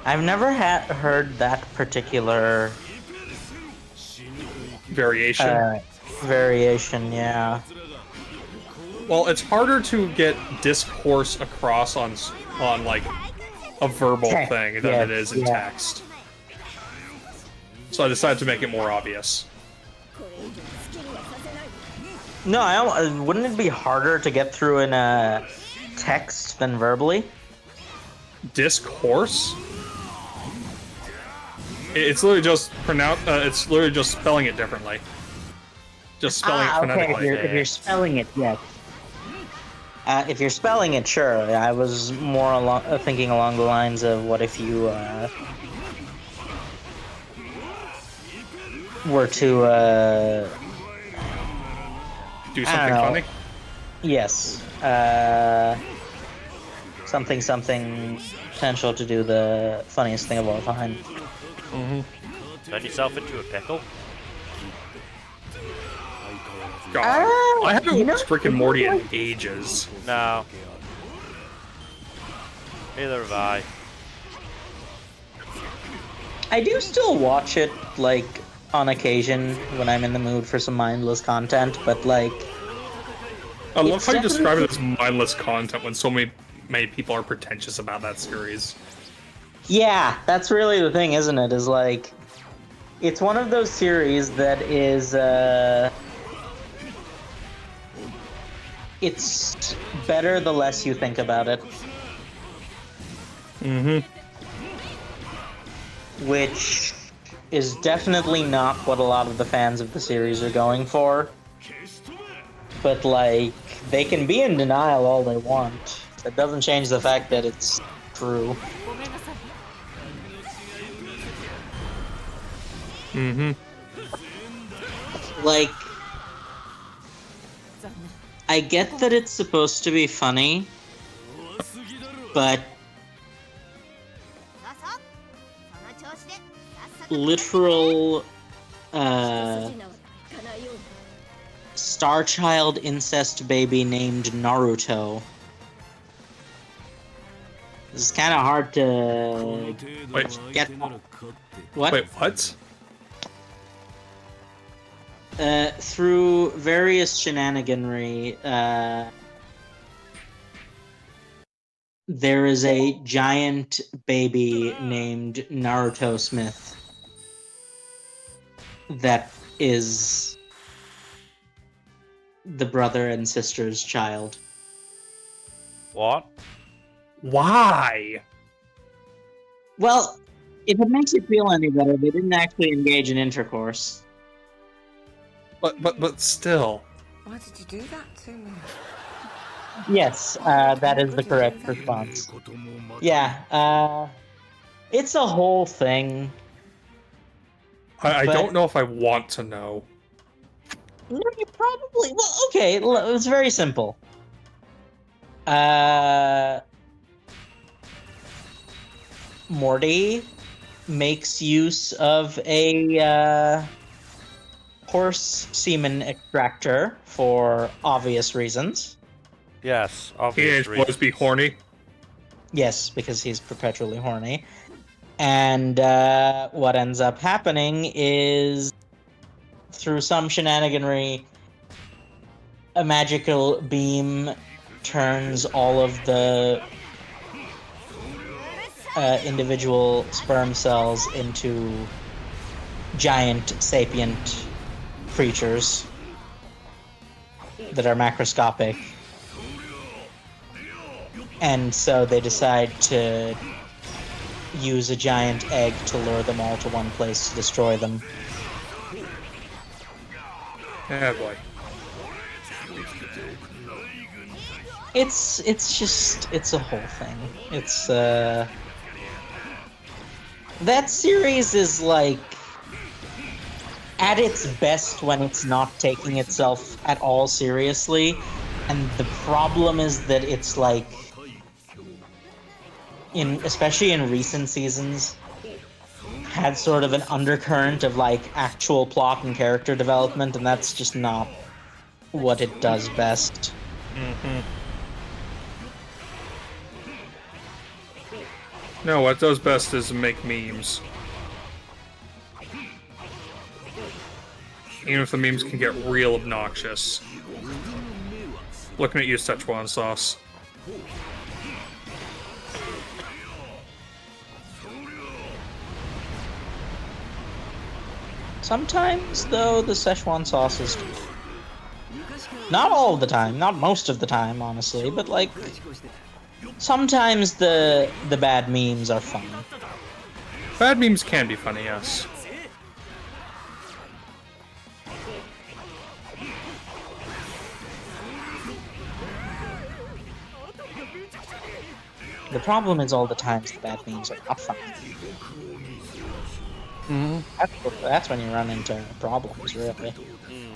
I've never heard that particular Variation. Variation, yeah. Well, it's harder to get disc horse across on like a verbal thing than it is in text. So I decided to make it more obvious. No, wouldn't it be harder to get through in a text than verbally? Disc horse? It's literally just it's literally just spelling it differently. Just spelling it Okay. phonetically. If you're spelling it, yes. If you're spelling it, sure. I was more thinking along the lines of what if you were to Do I something don't know. funny. Yes. Something potential to do the funniest thing of all time. Turn yourself into a pickle. God, I haven't watched Rick and Morty in ages. No. Neither have I. I do still watch it, like, on occasion when I'm in the mood for some mindless content, but, like... I love It's how you describe it definitely- as mindless content when so many people are pretentious about that series. Yeah, that's really the thing, isn't it? Is, like... It's one of those series that is, It's better the less you think about it. Which is definitely not what a lot of the fans of the series are going for. But, like, they can be in denial all they want. That doesn't change the fact that it's true. Like, I get that it's supposed to be funny, but literal star child incest baby named Naruto. It's kind of hard to Wait, get. What? wait, what? Through various shenaniganry, there is a giant baby named Naruto Smith that is the brother and sister's child. What? Why? Well, if it makes you feel any better, they didn't actually engage in intercourse. But still. Why did you do that to me? Yes, that is the correct response. Yeah, it's a whole thing. I But- don't know if I want to know. No, you probably. Well, okay, it's very simple. Morty makes use of a horse semen extractor for obvious reasons. Yes, obvious Teenage boys be horny. Yes, because he's perpetually horny. And what ends up happening is, through some shenaniganry, a magical beam turns all of the individual sperm cells into giant sapient creatures that are macroscopic. And so they decide to use a giant egg to lure them all to one place to destroy them. Yeah, boy. It's a whole thing. It's that series is like at its best when it's not taking itself at all seriously, and the problem is that it's like especially in recent seasons had sort of an undercurrent of like actual plot and character development, and that's just not what it does best. No, what does best is make memes. Even if the memes can get real obnoxious. Looking at you, Szechuan sauce. Sometimes, though, the Szechuan sauce is good. Not all of the time, not most of the time, honestly, but like sometimes the bad memes are fun. Bad memes can be funny, yes. The problem is all the times the bad memes are not funny. That's when you run into problems, really. Mm.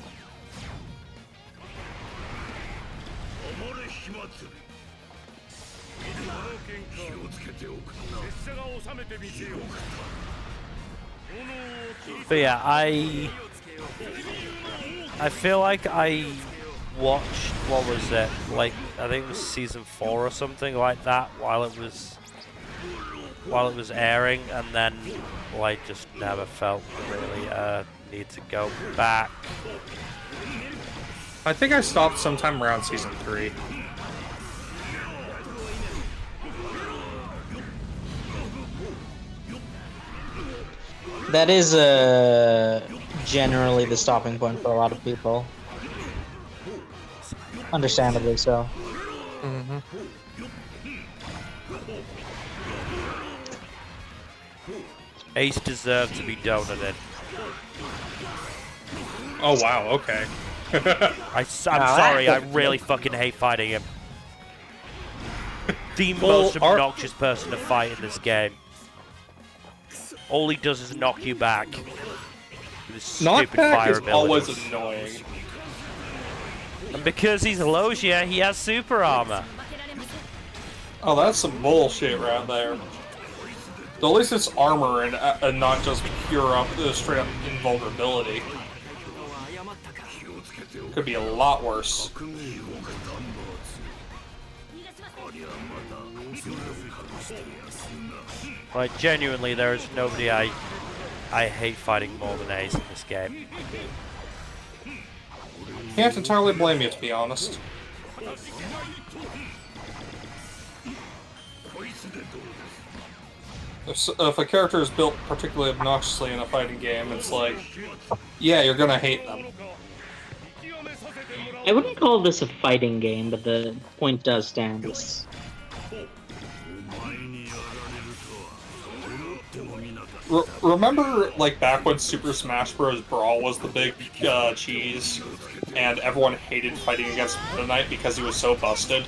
But yeah, I feel like I watched, what was it, like I think it was season 4 or something like that while it was airing, and then like just never felt really need to go back. I think I stopped sometime around season 3. That is generally the stopping point for a lot of people. Understandably so. Ace deserved to be donated. Oh wow, okay. I'm sorry, I really fucking hate fighting him. The Well, most obnoxious person to fight in this game. All he does is knock you back. With his stupid Knockback is fire always abilities. annoying. And because he's Logia, he has super armor. Oh, that's some bullshit right there. At least it's armor and not just pure up, straight up invulnerability. Could be a lot worse. Like, genuinely, there is nobody I hate fighting more than Ace in this game. Can't entirely blame you, to be honest. If a character is built particularly obnoxiously in a fighting game, it's like, yeah, you're gonna hate them. I wouldn't call this a fighting game, but the point does stand. Remember, like, back when Super Smash Bros. Brawl was the big cheese, and everyone hated fighting against Meta Knight because he was so busted?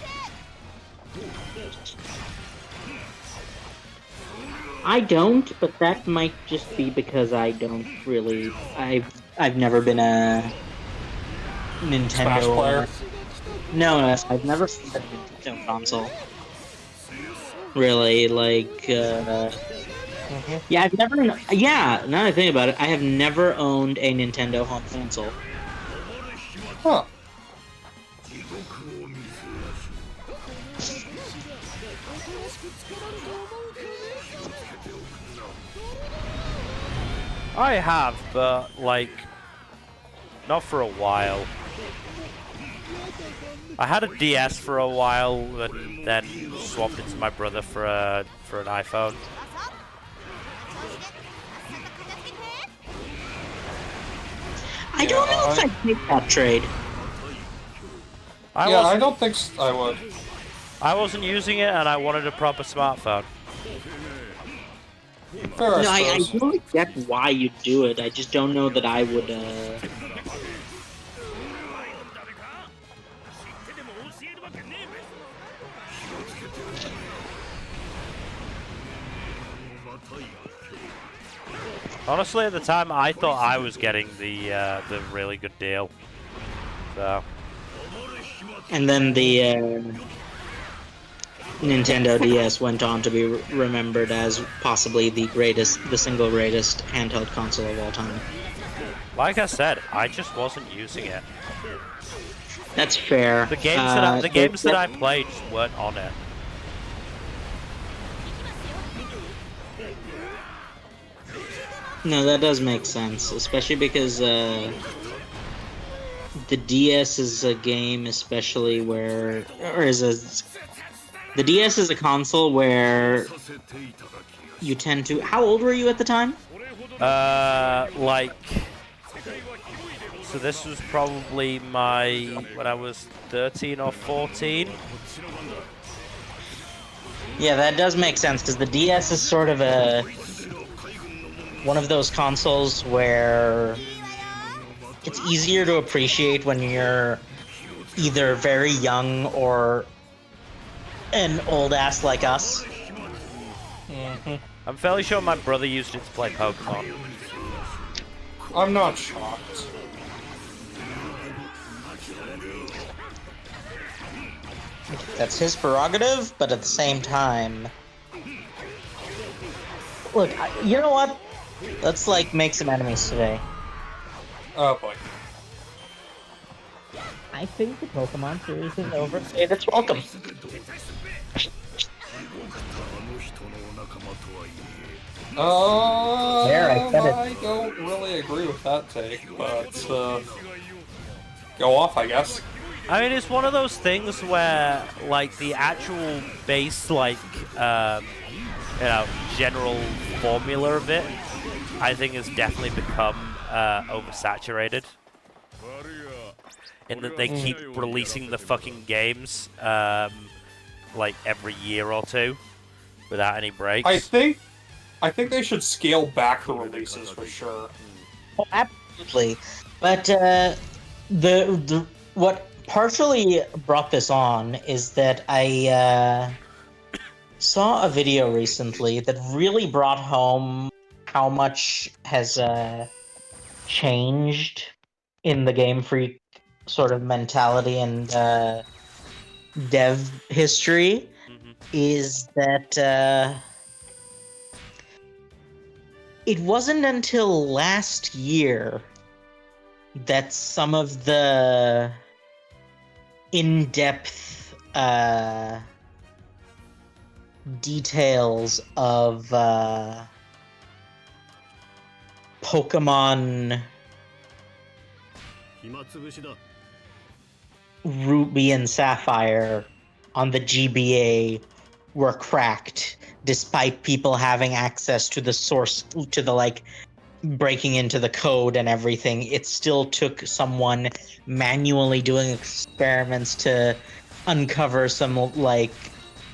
I don't, but that might just be because I don't really. I've never been a Nintendo Smash player? No, I've never seen a Nintendo console. Really, like. Yeah, I've never. Yeah, now that I think about it, I have never owned a Nintendo home console. Huh. I have, but, like, not for a while. I had a DS for a while, and then swapped it to my brother for an iPhone. I don't know if I'd make that trade. I don't think I would. I wasn't using it, and I wanted a proper smartphone. Fair, I No, I suppose. totally get why you do it. I just don't know that I would. Honestly, at the time, I thought I was getting the really good deal. So. And then the Nintendo DS went on to be remembered as possibly the single greatest handheld console of all time. Like I said, I just wasn't using it. That's fair. The games that I played just weren't on it. No, that does make sense, especially because the DS is a game, especially where, the DS is a console where you tend to. How old were you at the time? Like, so this was probably when I was 13 or 14. Yeah, that does make sense because the DS is sort of a one of those consoles where it's easier to appreciate when you're either very young or an old ass like us. I'm fairly sure my brother used it to play Pokemon. I'm not shocked. That's his prerogative, but at the same time, look, you know what? Let's like make some enemies today. Oh boy. I think the Pokemon series is overstayed its welcome. There, I said it. I don't really agree with that take, but go off, I guess. I mean, it's one of those things where, like, the actual base, like, general formula of it, I think has definitely become oversaturated. In that they keep releasing the fucking games, like, every year or two, without any breaks. I think they should scale back the releases for sure. Oh, absolutely. But the what partially brought this on is that I saw a video recently that really brought home how much has changed in the Game Freak sort of mentality and dev history. Is that it wasn't until last year that some of the in-depth details of Pokemon Ruby and Sapphire on the GBA were cracked, despite people having access to the source, to the like breaking into the code and everything. It still took someone manually doing experiments to uncover some like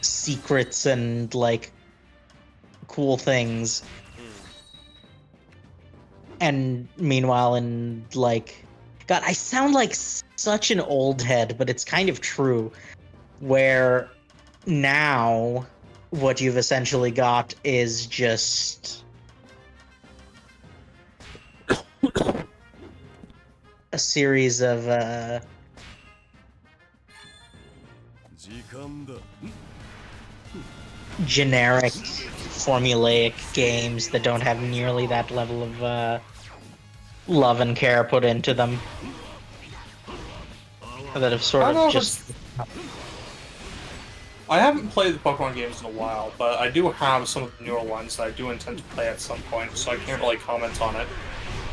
secrets and like cool things. And meanwhile, in like, God, I sound like such an old head, but it's kind of true. Where now what you've essentially got is just a series of generic formulaic games that don't have nearly that level of love and care put into them, that have sort of just I haven't played the Pokemon games in a while, but I do have some of the newer ones that I do intend to play at some point, so I can't really comment on it.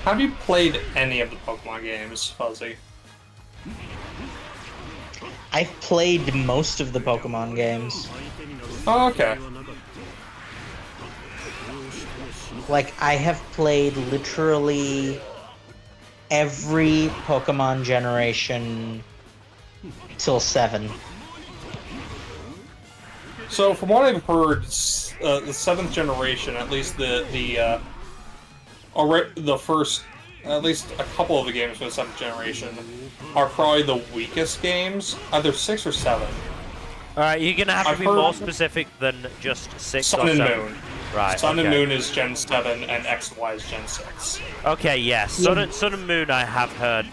Have you played any of the Pokemon games, Fuzzy? I've played most of the Pokemon games. Oh, okay. Like, I have played literally every Pokemon generation till 7. So, from what I've heard, the 7th generation, at least the first, at least a couple of the games for the 7th generation, are probably the weakest games, either 6 or 7. Alright, you're gonna have to be more specific than just 6 Sun or and 7. Moon. Right, Sun okay. and Moon is Gen 7, and X and Y is Gen 6. Okay, yes. Sun and Moon, I have heard,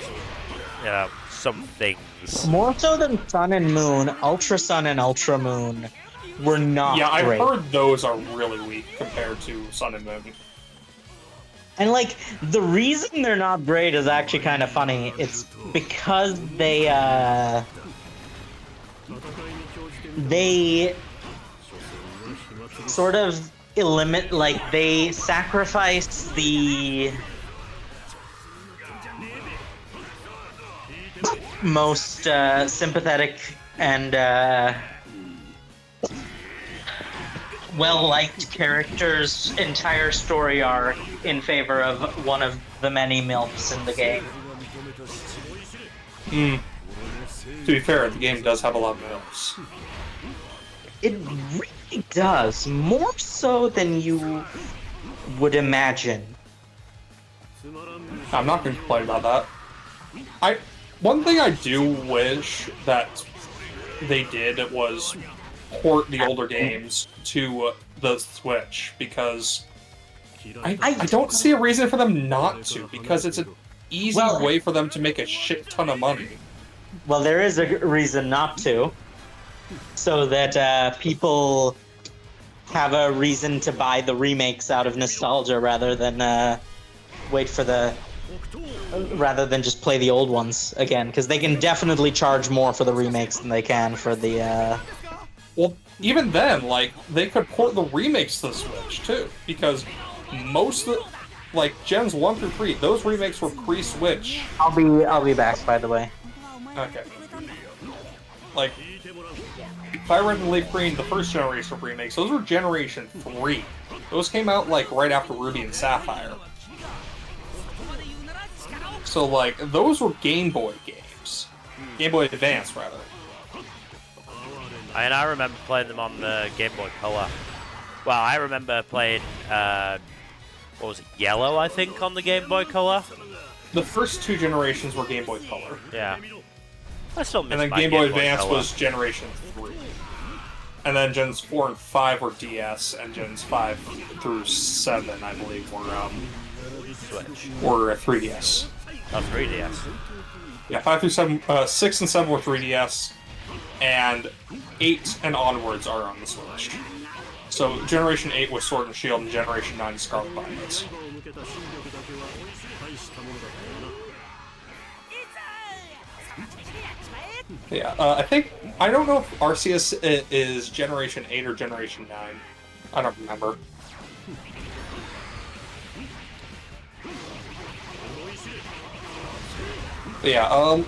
some things. More so than Sun and Moon, Ultra Sun and Ultra Moon were not great. I've heard those are really weak compared to Sun and Moon. And, like, the reason they're not great is actually kind of funny. It's because they sort of eliminate, like, they sacrifice the most sympathetic and well-liked character's entire story arc in favor of one of the many MILFs in the game. To be fair, the game does have a lot of MILFs. It really does. More so than you would imagine. I'm not going to complain about that. One thing I do wish that they did was port the older games to the Switch, because I don't see a reason for them not to, because it's an easy way for them to make a shit ton of money. Well, there is a reason not to, so that people have a reason to buy the remakes out of nostalgia rather than rather than just play the old ones again, because they can definitely charge more for the remakes than they can for the. Well, even then, like, they could port the remakes to the Switch too, because most of the, like, Gens 1 through 3, those remakes were pre-Switch. I'll be back, by the way. Okay. Like, Fire Red and Leaf Green, the first generation of remakes, those were Generation 3. Those came out, like, right after Ruby and Sapphire. So, like, those were Game Boy games. Game Boy Advance, rather. And I remember playing them on the Game Boy Color. Well, I remember playing, what was it, Yellow, I think, on the Game Boy Color? The first two generations were Game Boy Color. Yeah. I still miss And then my Game Boy Boy Advance Color. was Generation 3. And then Gens 4 and 5 were DS, and Gens 5 through 7, I believe, were Switch. were 3DS. Oh, 3DS. Yeah, 5 through 7, 6 and 7 were 3DS, and 8 and onwards are on the Switch. So Generation 8 was Sword and Shield, and Generation 9 is Scarlet Violet. Yeah, I don't know if Arceus is Generation 8 or Generation 9. I don't remember. But yeah,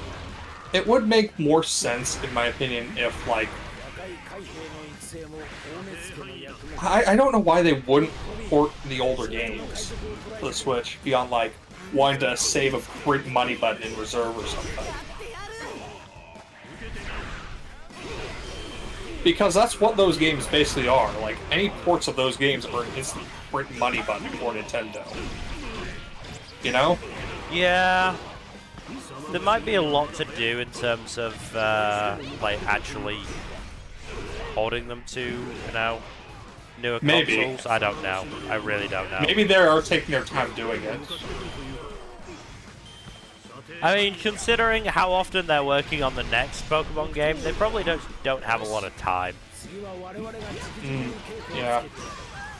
it would make more sense, in my opinion, if, like... I don't know why they wouldn't port the older games to the Switch beyond, like, wanting to save a print money button in reserve or something. Because that's what those games basically are. Like, any ports of those games are an instant print money button for Nintendo. You know? Yeah. There might be a lot to do in terms of, like, actually holding them to, you know, newer consoles. I don't know. I really don't know. Maybe they are taking their time doing it. I mean, considering how often they're working on the next Pokemon game, they probably don't have a lot of time. Yeah.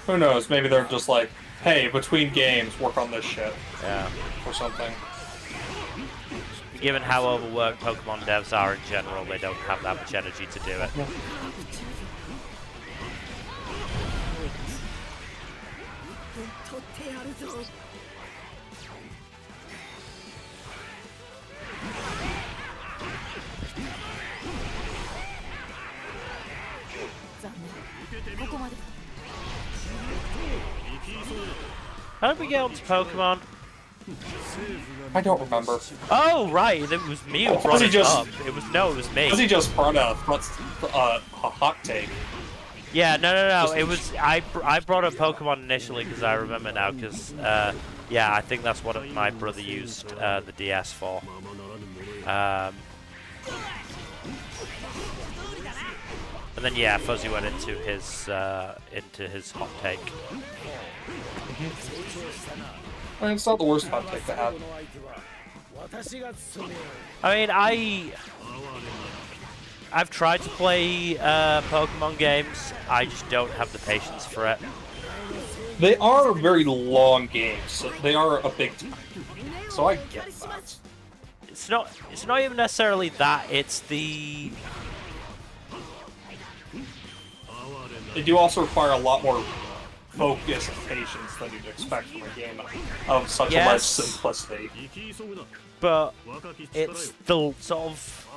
Who knows? Maybe they're just like, hey, between games, work on this shit. Yeah. Or something. Given how overworked Pokemon devs are in general, they don't have that much energy to do it. How did we get onto Pokemon? I don't remember. Oh, right, it was me who brought it up. It was me. He just brought a hot take. Yeah, no. It was I brought up Pokemon initially because I remember now. Because yeah, I think that's what my brother used the DS for. And then yeah, Fuzzy went into his hot take. I mean, it's not the worst hot take to have. I mean, I've tried to play Pokemon games. I just don't have the patience for it. They are very long games. So they are a big time. So I get that. It's not even necessarily that. It's the. They do also require a lot more focus and patience than you'd expect from a game of such a large simplicity. But it's the sort of.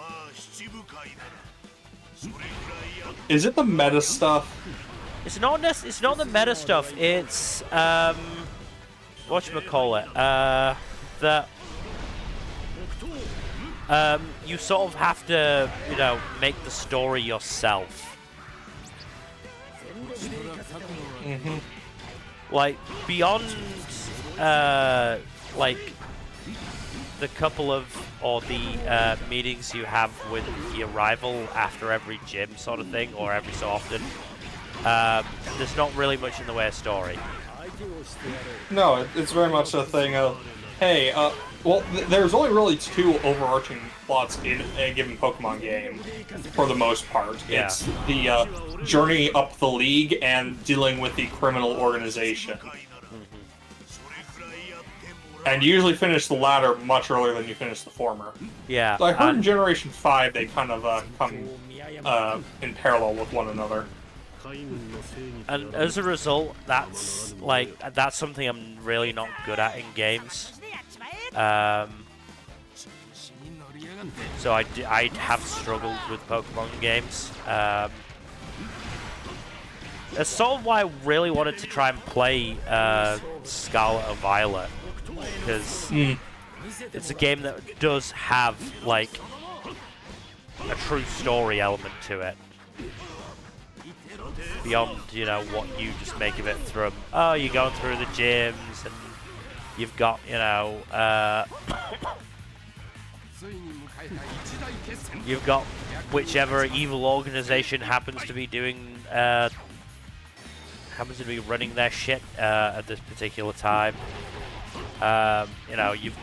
Is it the meta stuff? It's not the meta stuff. It's whatchamacallit, that you sort of have to, you know, make the story yourself. like beyond like the couple of or the meetings you have with your rival after every gym sort of thing, or every so often, there's not really much in the way of story. No, it's very much a thing of, hey, well, there's only really two overarching plots in a given Pokemon game, for the most part. Yeah. It's the journey up the league and dealing with the criminal organization. And you usually finish the latter much earlier than you finish the former. Yeah. So I heard in Generation 5 they kind of come in parallel with one another. And as a result, that's something I'm really not good at in games. So I have struggled with Pokemon games. That's sort of why I really wanted to try and play Scarlet or Violet, because it's a game that does have like a true story element to it. Beyond, you know, what you just make of it from, oh, you're going through the gyms and you've got, you know, you've got whichever evil organization happens to be doing, happens to be running their shit at this particular time. You know, you've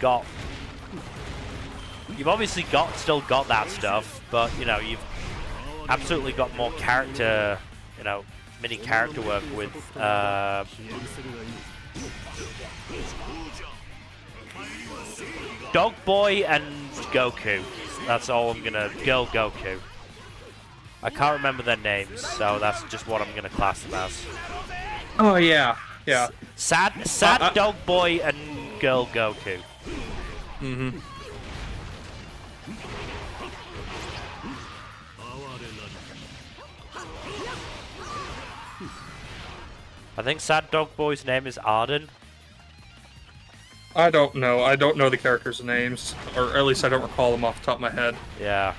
obviously still got that stuff, but, you know, you've absolutely got more character, you know, mini character work with Dog Boy and Goku. That's all I'm gonna Goku. I can't remember their names, so that's just what I'm gonna class them as. Oh yeah, yeah. Sad Dog Boy and Girl Goku. Mm-hmm. I think Sad Dog Boy's name is Arden. I don't know. I don't know the characters' names, or at least I don't recall them off the top of my head. Yeah.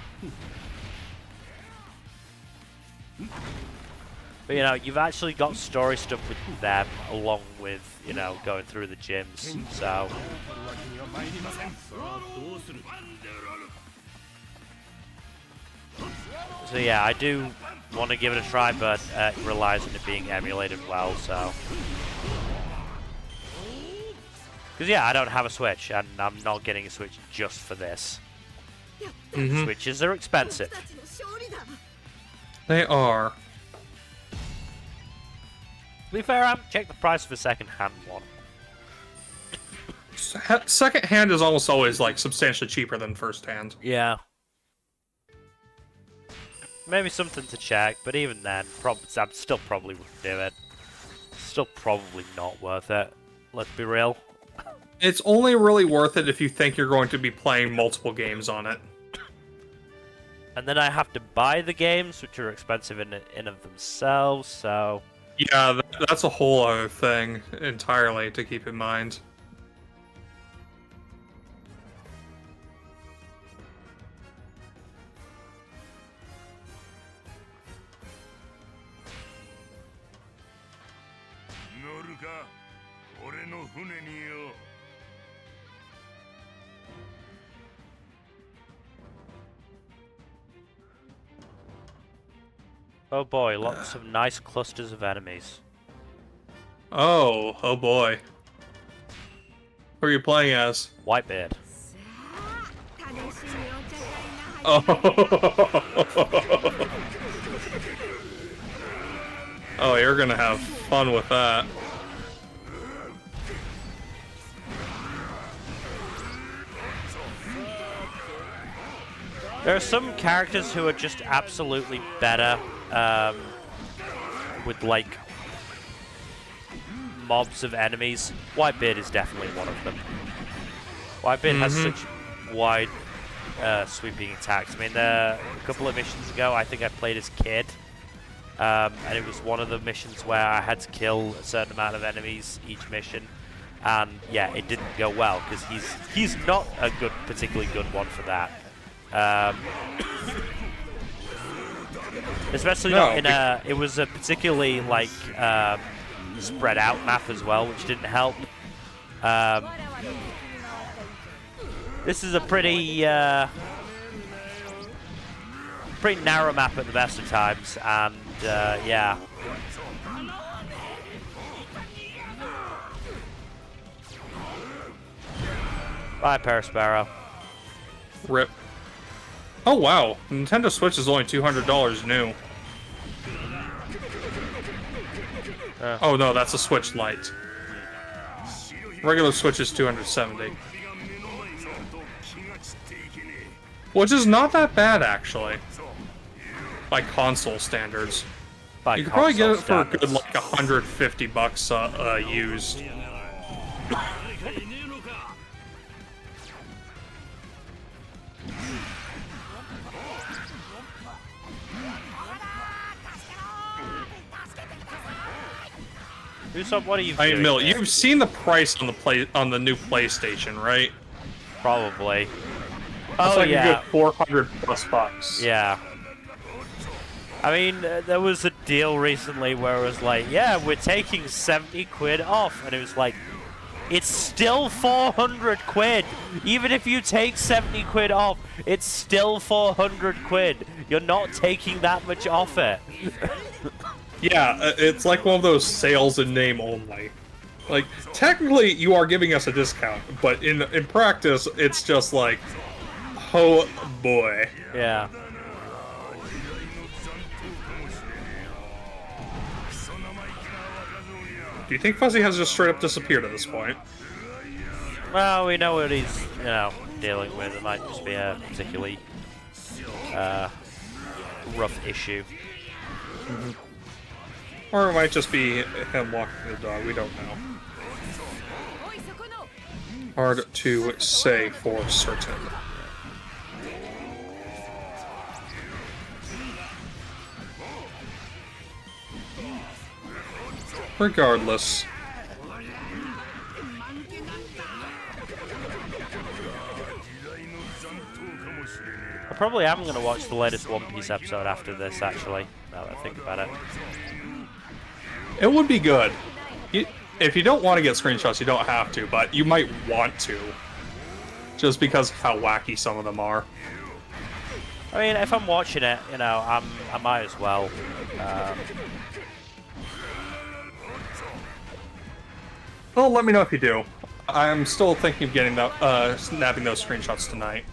But, you know, you've actually got story stuff with them, along with, you know, going through the gyms, so... So yeah, I do want to give it a try, but it relies on it being emulated well, so... Because yeah, I don't have a Switch, and I'm not getting a Switch just for this. Mm-hmm. Switches are expensive. They are. To be fair, I haven't checked the price of a second-hand one. Second hand is almost always like substantially cheaper than first hand. Yeah. Maybe something to check, but even then, I still probably wouldn't do it. Still probably not worth it. Let's be real. It's only really worth it if you think you're going to be playing multiple games on it. And then I have to buy the games, which are expensive in of themselves, so... Yeah, that's a whole other thing entirely to keep in mind. Oh boy, lots of nice clusters of enemies. Oh boy. Who are you playing as? Whitebeard. Oh. Oh, you're gonna have fun with that. There are some characters who are just absolutely better with, like, mobs of enemies. Whitebeard is definitely one of them. Whitebeard has such wide, sweeping attacks. I mean, a couple of missions ago, I think I played as Kid, and it was one of the missions where I had to kill a certain amount of enemies each mission. And yeah, it didn't go well because he's not a particularly good one for that. Especially not in a. It was a particularly like spread out map as well, which didn't help. This is a pretty narrow map at the best of times, and yeah. Bye, Parasparrow. Rip. Oh wow, Nintendo Switch is only $200 new. Oh no, that's a Switch Lite. Regular Switch is $270. Which is not that bad, actually. By console standards. By You could probably get it for a standards. good, like, $150 used. Usopp, what are you I doing mean, Mill, here? you've seen the price on the new PlayStation, right? Probably. It's Oh, like yeah. a good 400 plus bucks. Yeah. I mean, there was a deal recently where it was like, yeah, we're taking 70 quid off. And it was like, it's still 400 quid. Even if you take 70 quid off, it's still 400 quid. You're not taking that much off it. Yeah, it's like one of those sales in name only. Like, technically, you are giving us a discount, but in practice, it's just like, oh boy. Yeah. Do you think Fuzzy has just straight up disappeared at this point? Well, we know what he's, dealing with. It might just be a particularly rough issue. Or it might just be him walking the dog, we don't know. Hard to say for certain. Regardless. I probably am going to watch the latest One Piece episode after this, actually, now that I think about it. It would be good. If you don't want to get screenshots, you don't have to, but you might want to. Just because of how wacky some of them are. I mean, if I'm watching it, I might as well. Well, let me know if you do. I'm still thinking of getting that, snapping those screenshots tonight.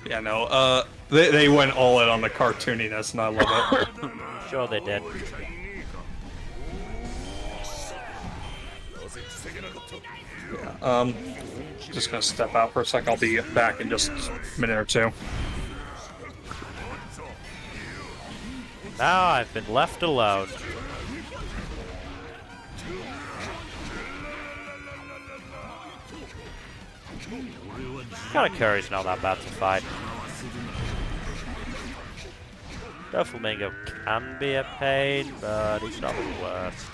Yeah, no, they went all in on the cartooniness, and I love it. Sure they did. Just gonna step out for a sec. I'll be back in just a minute or two. Now I've been left alone. Kind of Curry's not that bad to fight. Doflamingo can be a pain, but he's not the worst.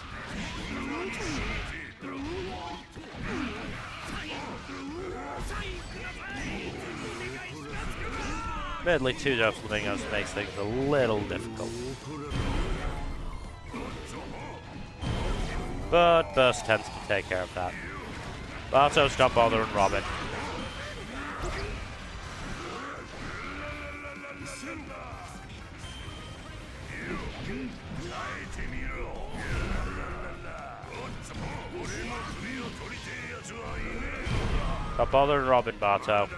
Admittedly, 2 Doflamingos makes things a little difficult. But Burst tends to take care of that. Barto, stop bothering Robin. Stop bothering Robin, Barto.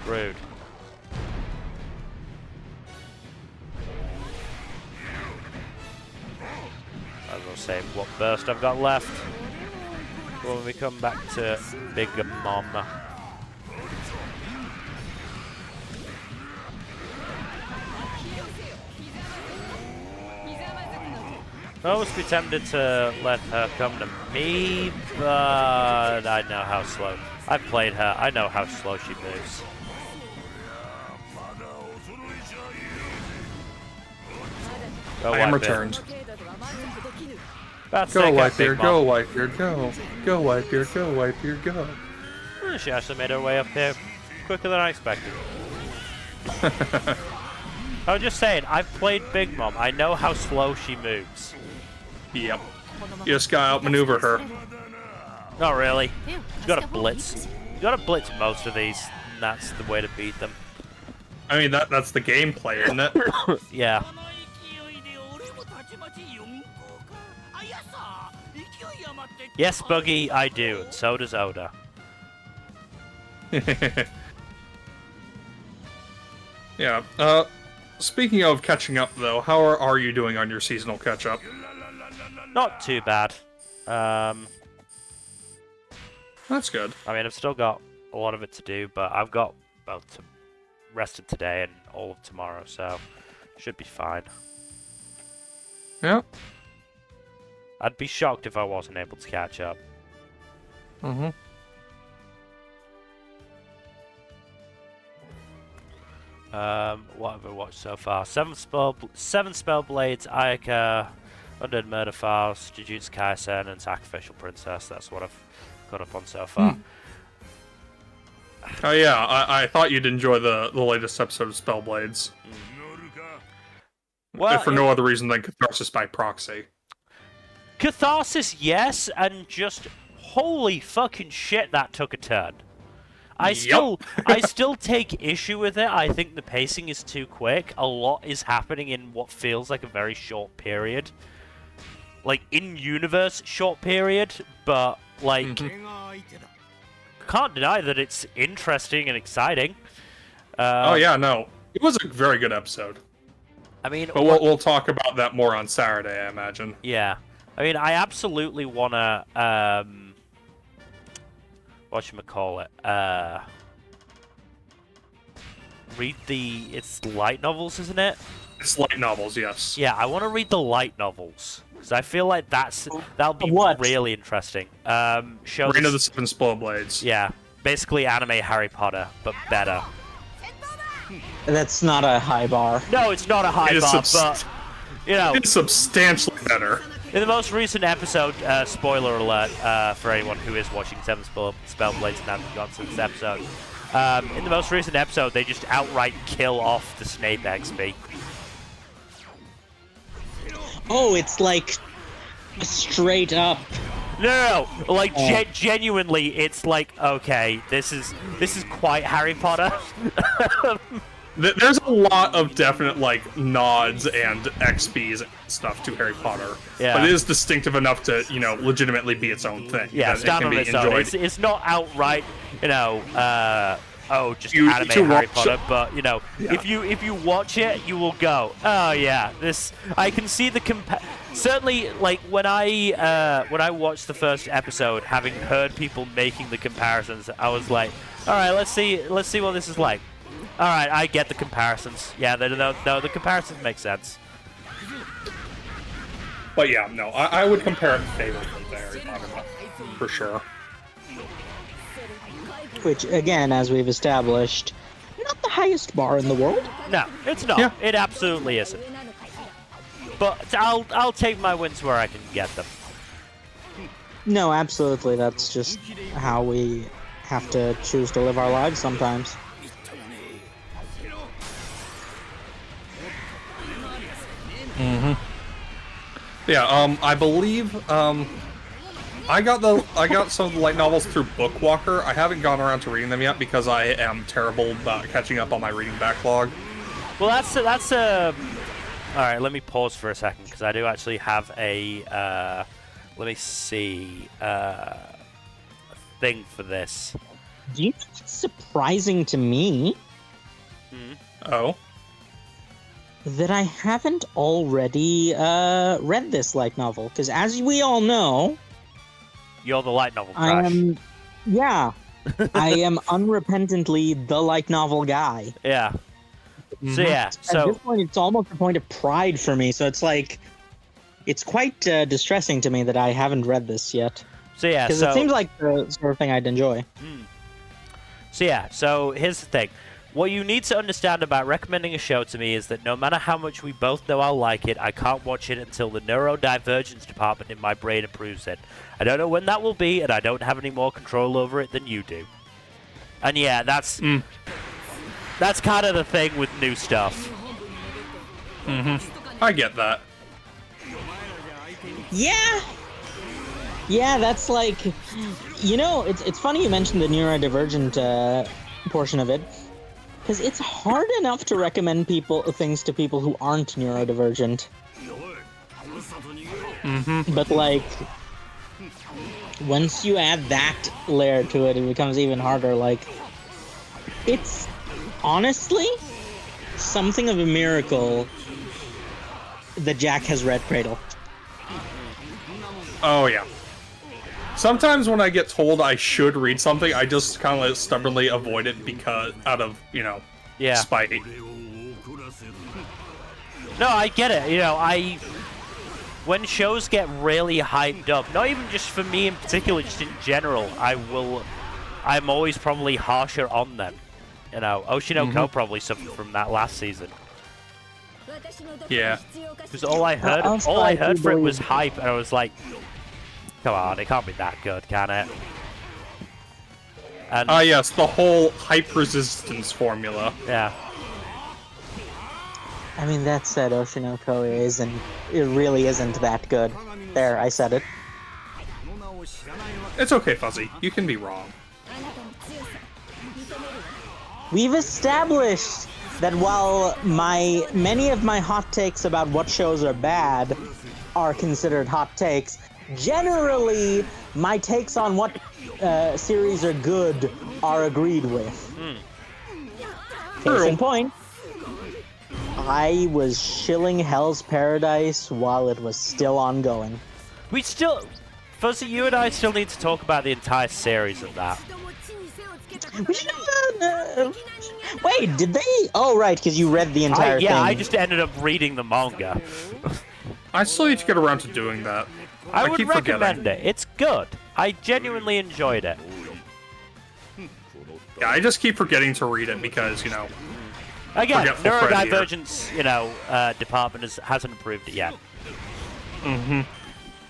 Rude. As I'll say what burst I've got left when we come back to Big Mom. I almost be tempted to let her come to me, but I know how slow. I've played her. I know how slow she moves. Go I am Whitebeard. returned. That's Go sick, Whitebeard, Big go Mom. Whitebeard, go. Go Whitebeard, go Whitebeard, go. She actually made her way up here quicker than I expected. I was just saying, I've played Big Mom. I know how slow she moves. Yep. You just gotta outmaneuver her. Not really. You gotta blitz. You gotta blitz most of these, and that's the way to beat them. I mean, that's the gameplay, isn't it? Yeah. Yes, Buggy, I do, and so does Oda. Yeah. Speaking of catching up, though, how are you doing on your seasonal catch-up? Not too bad. That's good. I mean, I've still got a lot of it to do, but I've got both to rest of today and all of tomorrow, so should be fine. Yeah. I'd be shocked if I wasn't able to catch up. Mm-hmm. What have I watched so far? Seven Spellblades, Ayaka, Undead Murder Files, Jujutsu Kaisen, and Sacrificial Princess. That's what I've got up on so far. Oh yeah, I thought you'd enjoy the latest episode of Spellblades. Well, If for no other reason than catharsis by proxy. Catharsis, yes, and just holy fucking shit, that took a turn. I still take issue with it. I think the pacing is too quick. A lot is happening in what feels like a very short period. Like, in-universe short period, but, like, can't deny that it's interesting and exciting. Oh yeah, no. It was a very good episode. I mean... But we'll talk about that more on Saturday, I imagine. Yeah. I mean, I absolutely want to, whatchamacallit, read it's light novels, isn't it? It's light novels, yes. Yeah, I want to read the light novels, because I feel like that'll be really interesting. Reign of the Seven Spellblades. Yeah, basically anime Harry Potter, but better. That's not a high bar. No, it's not a high bar, but, you know... It's substantially better. In the most recent episode, spoiler alert for anyone who is watching Seven Spellblades and hasn't gone to this episode, in the most recent episode, they just outright kill off the Snape XP. Oh, it's like straight up. No, like genuinely, it's like, okay, this is quite Harry Potter. There's a lot of definite, like, nods and XPs and stuff to Harry Potter. Yeah. But it is distinctive enough to, you know, legitimately be its own thing. Yeah, that stand it can on be its enjoyed. own. It's not outright, you know, just You anime to Harry watch Potter, but, you know, Yeah. if you watch it, you will go, oh yeah, I can see the certainly, like, when I watched the first episode, having heard people making the comparisons, I was like, alright, let's see what this is like. Alright, I get the comparisons. Yeah, no, the comparisons make sense. But yeah, no, I would compare it favorably to Harry Potter, for sure. Which, again, as we've established, not the highest bar in the world. No, it's not. Yeah. It absolutely isn't. But I'll take my wins where I can get them. No, absolutely. That's just how we have to choose to live our lives sometimes. Yeah, I believe, I got some of the light novels through Bookwalker. I haven't gone around to reading them yet because I am terrible about catching up on my reading backlog. Well, that's all right, let me pause for a second because I do actually have a let me see a thing for this. Do you know what's surprising to me? Oh? That I haven't already read this light novel, because as we all know, You're the light novel crush. I am unrepentantly the light novel guy. Yeah. So yeah, At so this point, it's almost a point of pride for me. So it's like, it's quite distressing to me that I haven't read this yet. so yeah, Because so it seems like the sort of thing I'd enjoy. so yeah, so here's the thing. What you need to understand about recommending a show to me is that no matter how much we both know I'll like it, I can't watch it until the neurodivergence department in my brain approves it. I don't know when that will be, and I don't have any more control over it than you do. And yeah, that's kind of the thing with new stuff. I get that. Yeah. Yeah, that's like, it's funny you mentioned the neurodivergent portion of it, because it's hard enough to recommend things to people who aren't neurodivergent. But like, once you add that layer to it, it becomes even harder. Like, it's honestly something of a miracle that Jack has read Cradle. Oh, yeah. Sometimes when I get told I should read something, I just kind of stubbornly avoid it because out of, spite. No, I get it. When shows get really hyped up, not even just for me in particular, just in general, I'm always probably harsher on them. Oshinoko probably suffered from that last season. Yeah. Because all I heard for it was hype, and I was like, come on, it can't be that good, can it? And yes, the whole hype resistance formula. yeah. I mean, that said, Oshinoko it really isn't that good. There, I said it. It's okay, Fuzzy. You can be wrong. We've established that while many of my hot takes about what shows are bad are considered hot takes, generally my takes on what series are good are agreed with. Case in point, I was shilling Hell's Paradise while it was still ongoing. Fuzzy, you and I still need to talk about the entire series of that. We should wait, did they? Oh, right, because you read the entire thing. I just ended up reading the manga. I still need to get around to doing that. I would keep recommend forgetting. it. It's good. I genuinely enjoyed it. Yeah, I just keep forgetting to read it because, Again, forgetful Fred here. neurodivergence, department hasn't approved it yet.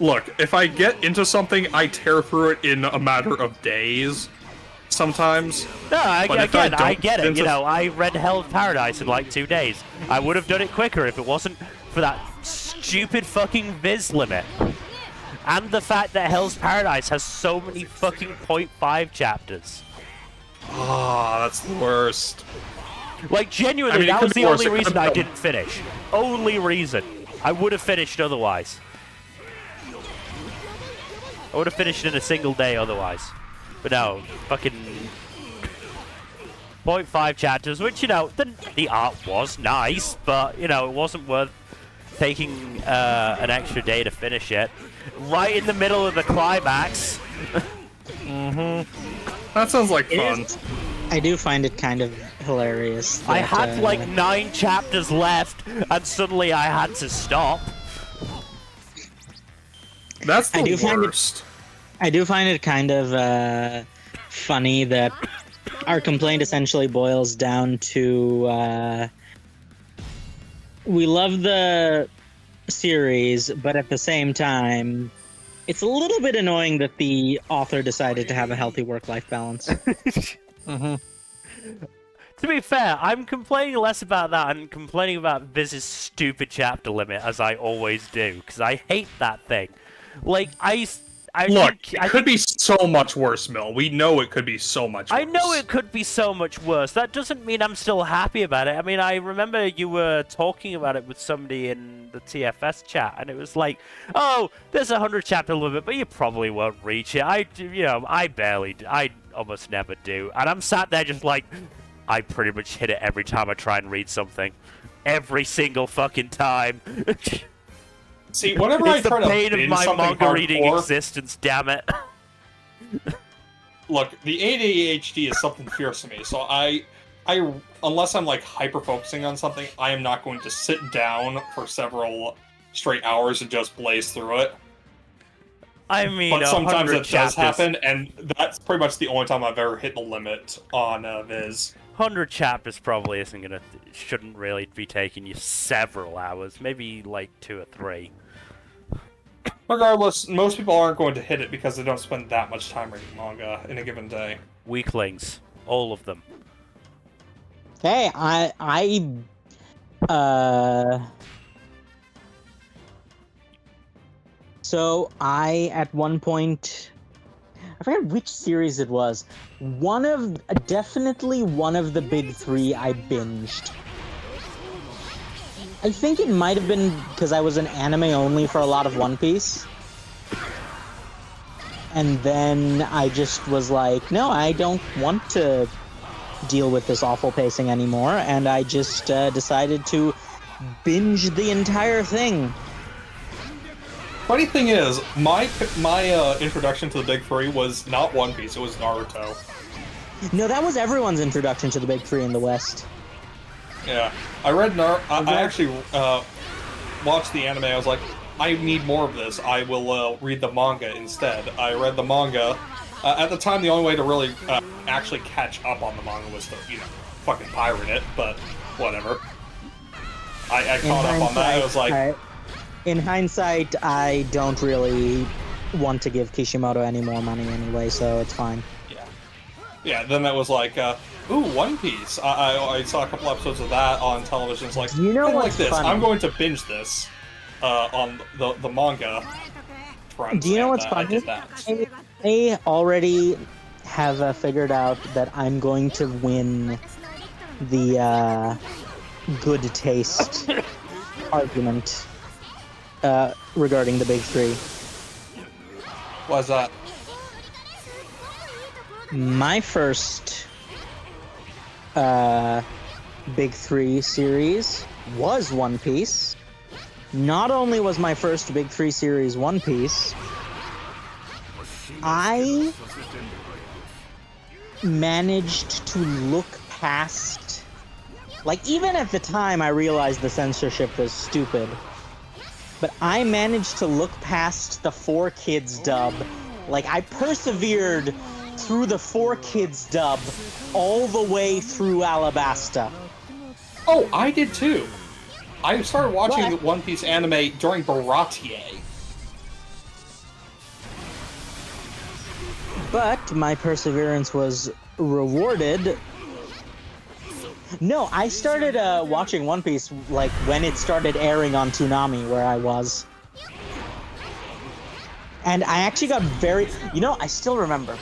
Look, if I get into something, I tear through it in a matter of days. Sometimes. No, I get it. into- I read Hell's Paradise in like 2 days. I would have done it quicker if it wasn't for that stupid fucking Viz limit. And the fact that Hell's Paradise has so many fucking 0.5 chapters. Ah, that's the worst. Like, genuinely, I mean, it that could was be the worse. only It could reason have I been- didn't finish. Only reason. I would have finished otherwise. I would have finished in a single day otherwise. But no, fucking 0.5 chapters, which, the art was nice, but, it wasn't worth taking an extra day to finish it. Right in the middle of the climax. That sounds like fun. I do find it kind of hilarious. I that, had like 9 chapters left, and suddenly I had to stop. That's the I do find it- worst. I do find it kind of funny that our complaint essentially boils down to we love the series, but at the same time, it's a little bit annoying that the author decided to have a healthy work-life balance. To be fair, I'm complaining less about that and complaining about Viz's stupid chapter limit, as I always do, because I hate that thing. Like, Look, it could be so much worse, Mill. We know it could be so much worse. I know it could be so much worse. That doesn't mean I'm still happy about it. I mean, I remember you were talking about it with somebody in the TFS chat, and it was like, oh, there's a 100 chapter limit, but you probably won't reach it. I almost never do. And I'm sat there just like, I pretty much hit it every time I try and read something. Every single fucking time. See, whenever I It's the try to pain of binge my something manga reading hardcore, existence, damn it. look, the ADHD is something fierce to me. So I, unless I'm like hyper focusing on something, I am not going to sit down for several straight hours and just blaze through it. I mean, But sometimes 100 it does chapters. happen, and that's pretty much the only time I've ever hit the limit on Viz. 100 chapters probably shouldn't really be taking you several hours, maybe like 2 or 3. Regardless, most people aren't going to hit it because they don't spend that much time reading manga in a given day. Weaklings, all of them. Hey, so I, at one point, I forget which series it was. Definitely one of the big 3 I binged. I think it might have been because I was an anime only for a lot of One Piece. And then I just was like, no, I don't want to deal with this awful pacing anymore, and I just decided to binge the entire thing. Funny thing is, my introduction to the Big Three was not One Piece, it was Naruto. No, that was everyone's introduction to the Big Three in the West. Yeah. I read I actually watched the anime, I was like, I need more of this, I will read the manga instead. I read the manga. At the time, the only way to really actually catch up on the manga was to, fucking pirate it, but whatever. I caught up on that, I was like... In hindsight, I don't really want to give Kishimoto any more money anyway, so it's fine. Yeah, then it was like, ooh, One Piece. I saw a couple episodes of that on television. It's like, you know what's like this. funny? I'm going to binge this on the manga front. Do you know what's funny? I already have figured out that I'm going to win the good taste argument regarding the Big Three. Why's that? My first Big Three series was One Piece. Not only was my first Big Three series One Piece, I managed to look past... Like, even at the time, I realized the censorship was stupid. But I managed to look past the 4Kids dub. Like, I persevered through the 4Kids dub all the way through Alabasta. Oh, I did too. I started watching the One Piece anime during Baratier. But my perseverance was rewarded. No, I started watching One Piece like when it started airing on Toonami, where I was. And I actually got very... I still remember.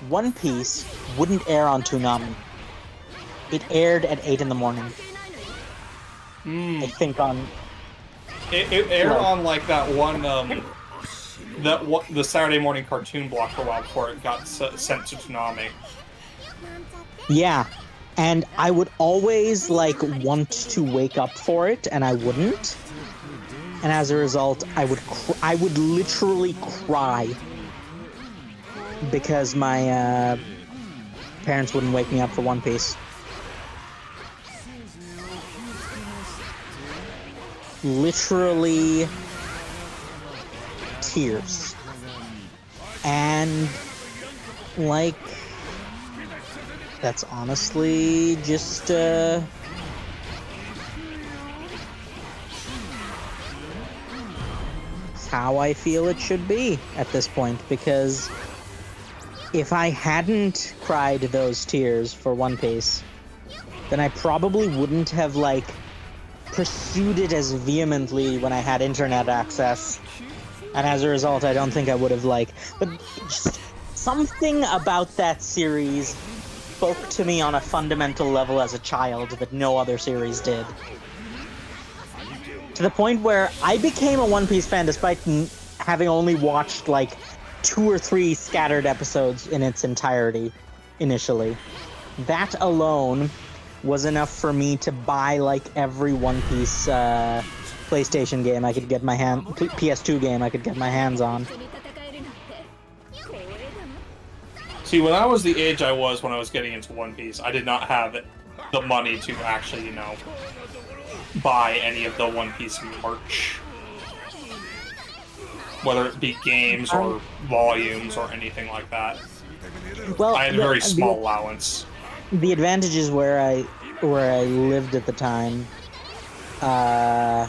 One Piece wouldn't air on Toonami. It aired at 8 in the morning. I think on... It aired on, like, that one, the Saturday morning cartoon block for a while before it got sent to Toonami. Yeah. And I would always, like, want to wake up for it, and I wouldn't. And as a result, I would literally cry because my parents wouldn't wake me up for One Piece. Literally tears. And, like... That's honestly just, how I feel it should be at this point, because if I hadn't cried those tears for One Piece, then I probably wouldn't have, like, pursued it as vehemently when I had internet access, and as a result, I don't think I would have, like... But just something about that series spoke to me on a fundamental level as a child that no other series did. To the point where I became a One Piece fan despite having only watched like 2 or 3 scattered episodes in its entirety initially. That alone was enough for me to buy like every One Piece PlayStation game I could get my PS2 game I could get my hands on. See, when I was the age I was when I was getting into One Piece, I did not have the money to actually, buy any of the One Piece merch. Whether it be games or volumes or anything like that. Well, I had a very small allowance. the advantages where I lived at the time. That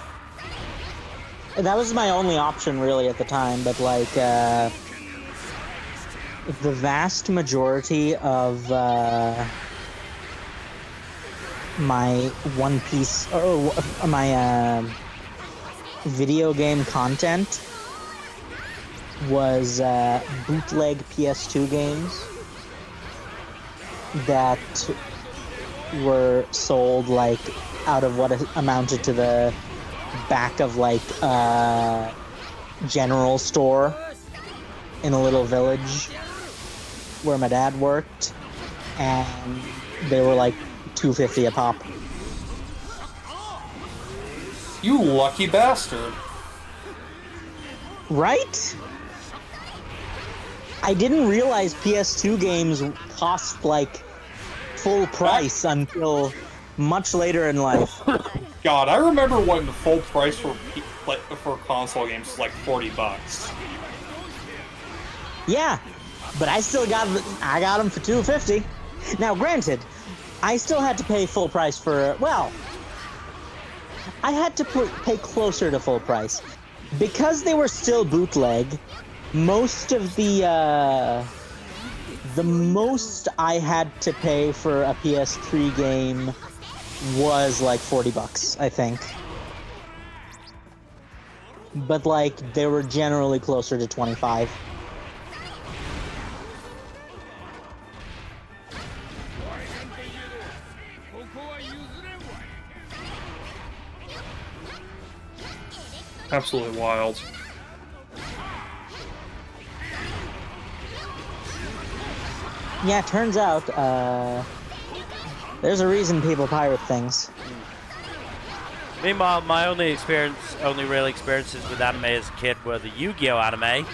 was my only option really at the time, but like the vast majority of my One Piece or my video game content was bootleg PS2 games that were sold like out of what amounted to the back of like general store in a little village where my dad worked, and they were like $2.50 a pop. You lucky bastard. Right? I didn't realize PS2 games cost like full price until much later in life. God, I remember when the full price for console games was like $40. Yeah, but I got them for $2.50. Now, granted, I still had to pay full price for, well, I had to pay closer to full price. Because they were still bootleg, most of the most I had to pay for a PS3 game was like $40, I think. But like, they were generally closer to 25. Absolutely wild. Yeah, turns out, there's a reason people pirate things. Meanwhile, my only real experiences with anime as a kid were the Yu-Gi-Oh anime,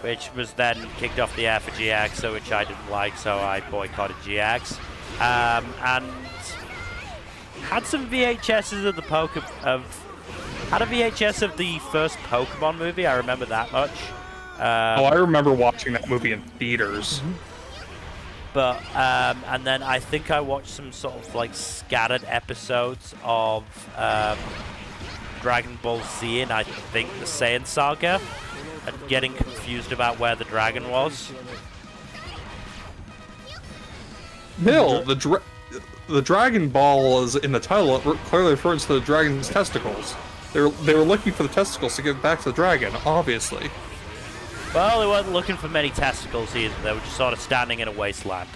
which was then kicked off the air for GX, which I didn't like, so I boycotted GX, and had some VHSs of had a VHS of the first Pokemon movie. I remember that much. I remember watching that movie in theaters. But and then I think I watched some sort of like scattered episodes of Dragon Ball Z, and I think the Saiyan Saga, and getting confused about where the dragon was. Bill, the Dragon Ball is in the title. It clearly refers to the dragon's testicles. They were looking for the testicles to give back to the dragon, obviously. Well, they weren't looking for many testicles either. They were just sort of standing in a wasteland.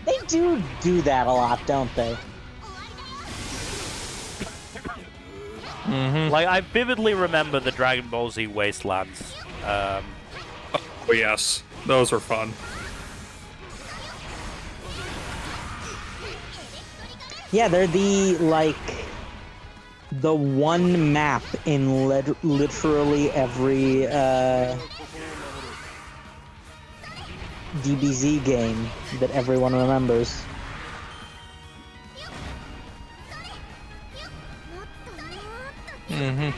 They do that a lot, don't they? Mm-hmm. Like, I vividly remember the Dragon Ball Z wastelands. Oh yes, those are fun. Yeah, they're the one map in literally every DBZ game that everyone remembers. Mm-hmm.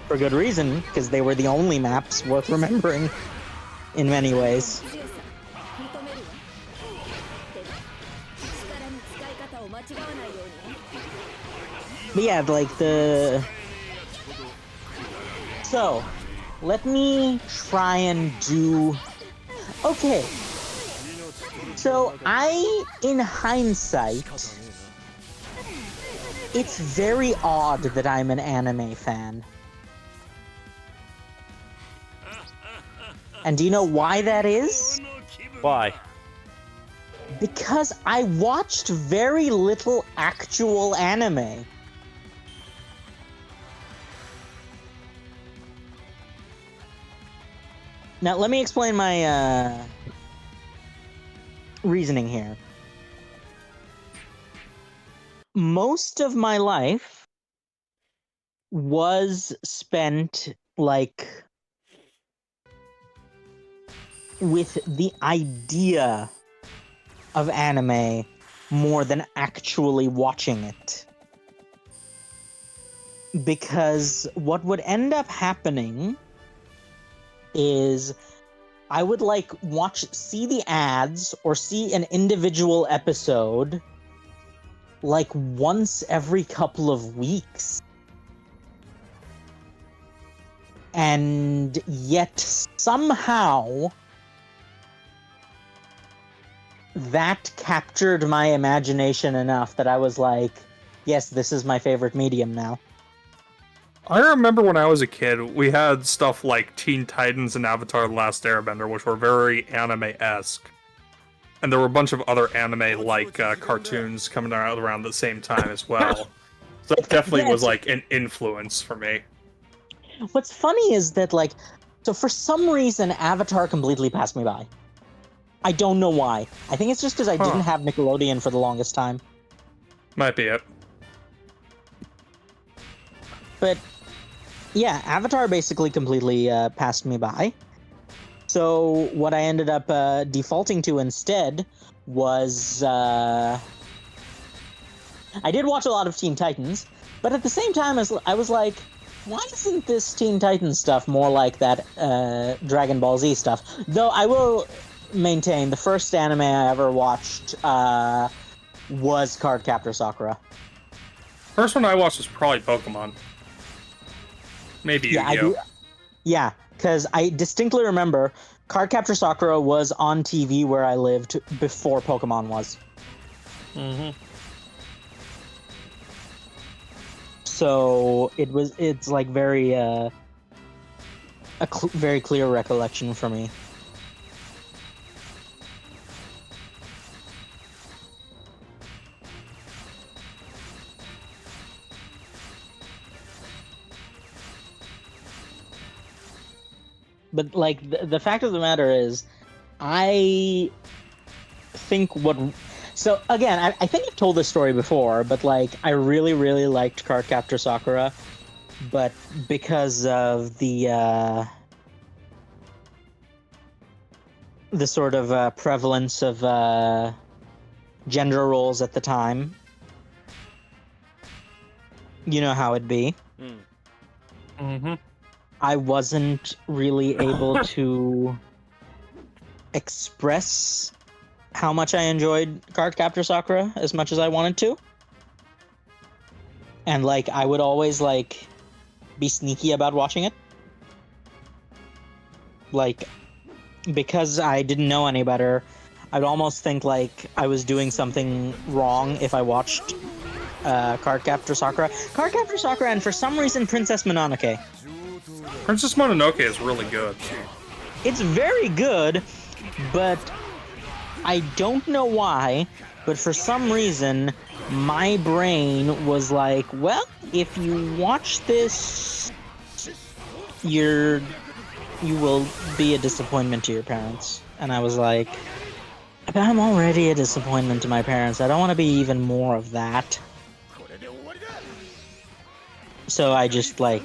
For good reason, because they were the only maps worth remembering in many ways. But yeah, like So, let me try and do... Okay. So, in hindsight, it's very odd that I'm an anime fan. And do you know why that is? Why? Because I watched very little actual anime. Now, let me explain my reasoning here. Most of my life was spent, like, with the idea of anime more than actually watching it. Because what would end up happening is I would like see the ads or see an individual episode like once every couple of weeks. And yet somehow that captured my imagination enough that I was like, yes, this is my favorite medium now. I remember when I was a kid, we had stuff like Teen Titans and Avatar The Last Airbender, which were very anime-esque. And there were a bunch of other anime-like cartoons coming out around the same time as well. So that definitely was like an influence for me. What's funny is that, like, so for some reason, Avatar completely passed me by. I don't know why. I think it's just because I didn't have Nickelodeon for the longest time. Might be it. But, yeah, Avatar basically completely passed me by. So what I ended up defaulting to instead was... I did watch a lot of Teen Titans, but at the same time, I was like, why isn't this Teen Titans stuff more like that Dragon Ball Z stuff? Though I will maintain the first anime I ever watched was Cardcaptor Sakura. First one I watched was probably Pokemon. Maybe Yu-Gi-Oh! Yeah, because I distinctly remember Cardcaptor Sakura was on TV where I lived before Pokemon was. Mm-hmm. So it's like very very clear recollection for me. But like the fact of the matter is, I think So again, I think I've told this story before, but like I really, really liked Cardcaptor Sakura, but because of the sort of prevalence of gender roles at the time, you know how it'd be. Mm-hmm. I wasn't really able to express how much I enjoyed Cardcaptor Sakura as much as I wanted to. And, like, I would always, like, be sneaky about watching it. Like, because I didn't know any better, I'd almost think, like, I was doing something wrong if I watched Cardcaptor Sakura. Cardcaptor Sakura, and for some reason, Princess Mononoke. Princess Mononoke is really good. It's very good, but I don't know why, but for some reason, my brain was like, well, if you watch this, you will be a disappointment to your parents. And I was like, but I'm already a disappointment to my parents. I don't want to be even more of that. So I just, like,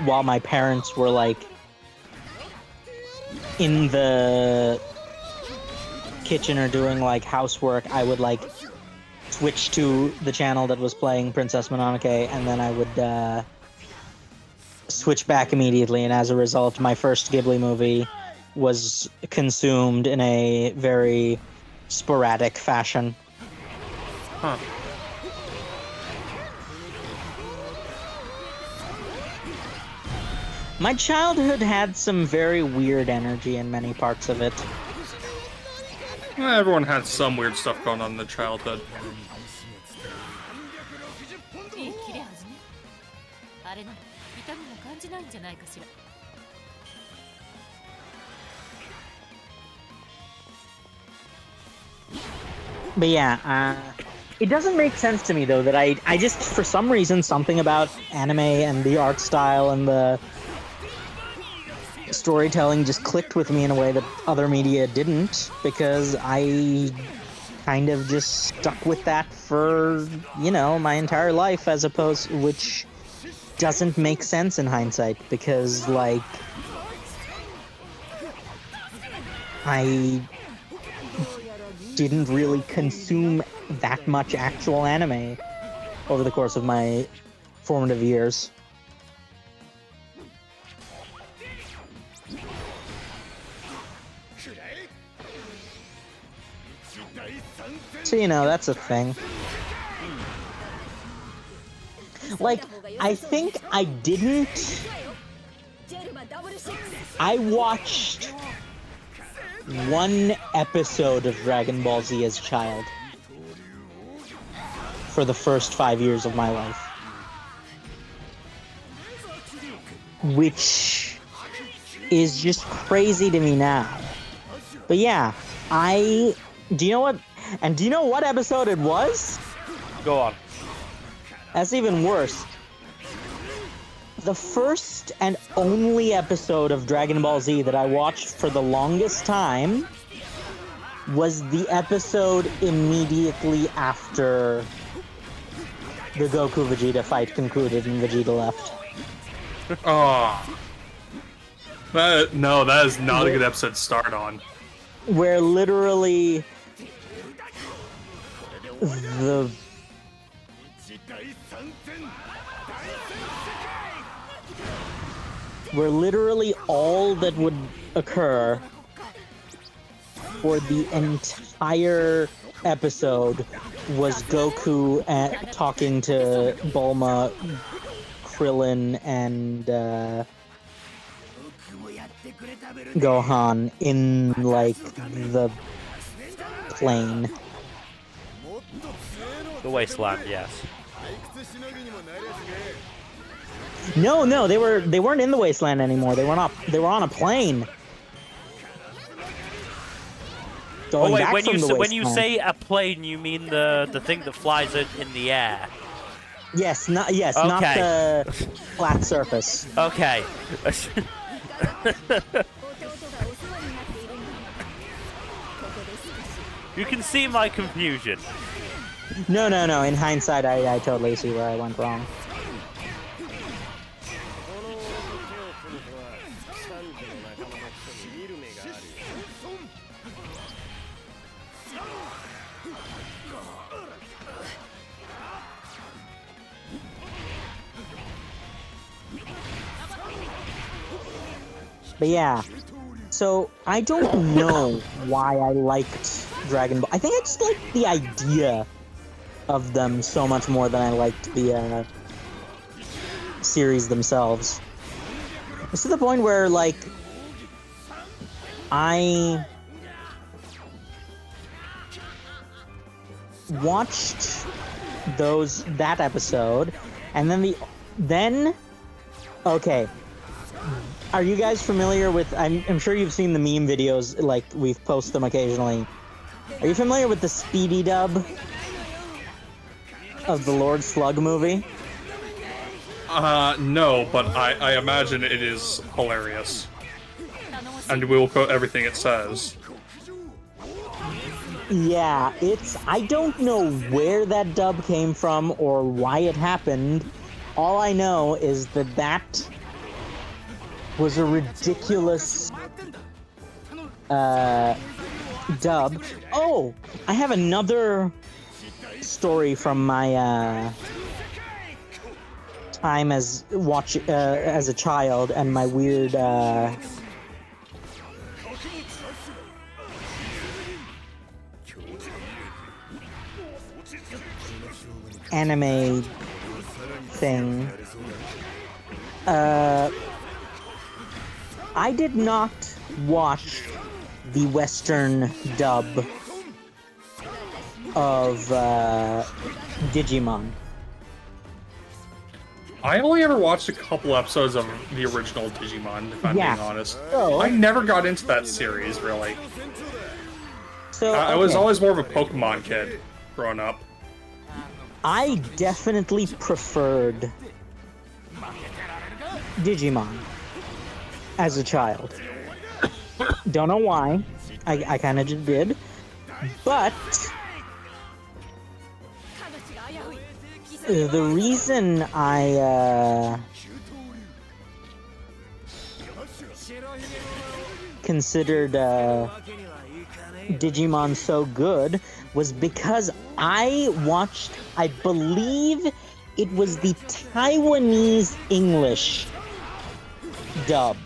while my parents were, like, in the kitchen or doing, like, housework, I would, like, switch to the channel that was playing Princess Mononoke, and then I would switch back immediately, and as a result, my first Ghibli movie was consumed in a very sporadic fashion. Huh. My childhood had some very weird energy in many parts of it. Everyone had some weird stuff going on in their childhood. But yeah, it doesn't make sense to me, though, that I just, for some reason, something about anime and the art style and the storytelling just clicked with me in a way that other media didn't, because I kind of just stuck with that for, you know, my entire life, as opposed, which doesn't make sense in hindsight, because, like, I didn't really consume that much actual anime over the course of my formative years. So, you know, that's a thing. Like, I think I didn't... I watched one episode of Dragon Ball Z as a child for the first 5 years of my life. Which is just crazy to me now. But yeah, do you know what? And do you know what episode it was? Go on. That's even worse. The first and only episode of Dragon Ball Z that I watched for the longest time was the episode immediately after the Goku-Vegeta fight concluded and Vegeta left. Oh. No, that is not a good episode to start on. Where literally the all that would occur for the entire episode was Goku talking to Bulma, Krillin, and Gohan in, like, the plane. The wasteland, yes. No, they weren't in the wasteland anymore. They were on a plane. Oh Going wait, back when from you the when you wasteland. say a plane, you mean the thing that flies in the air? Yes, not Okay. the flat surface. Okay. You can see my confusion. No. In hindsight, I totally see where I went wrong. But yeah, so I don't know why I liked Dragon Ball. I think I just liked the idea of them so much more than I liked the series themselves. It's to the point where, like, I watched that episode, and then okay. Are you guys familiar with? I'm sure you've seen the meme videos. Like, we've posted them occasionally. Are you familiar with the Speedy dub of the Lord Slug movie? No, but I imagine it is hilarious. And we will quote everything it says. Yeah, I don't know where that dub came from or why it happened. All I know is that was a ridiculous dub. Oh, I have another story from my time as a child and my weird anime thing. I did not watch the Western dub of Digimon. I only ever watched a couple episodes of the original Digimon, if I'm being honest. So, I never got into that series, really. So I was okay. always more of a Pokemon kid growing up. I definitely preferred Digimon as a child. Don't know why. I kind of just did. But the reason I considered Digimon so good was because I watched, I believe it was the Taiwanese English dub.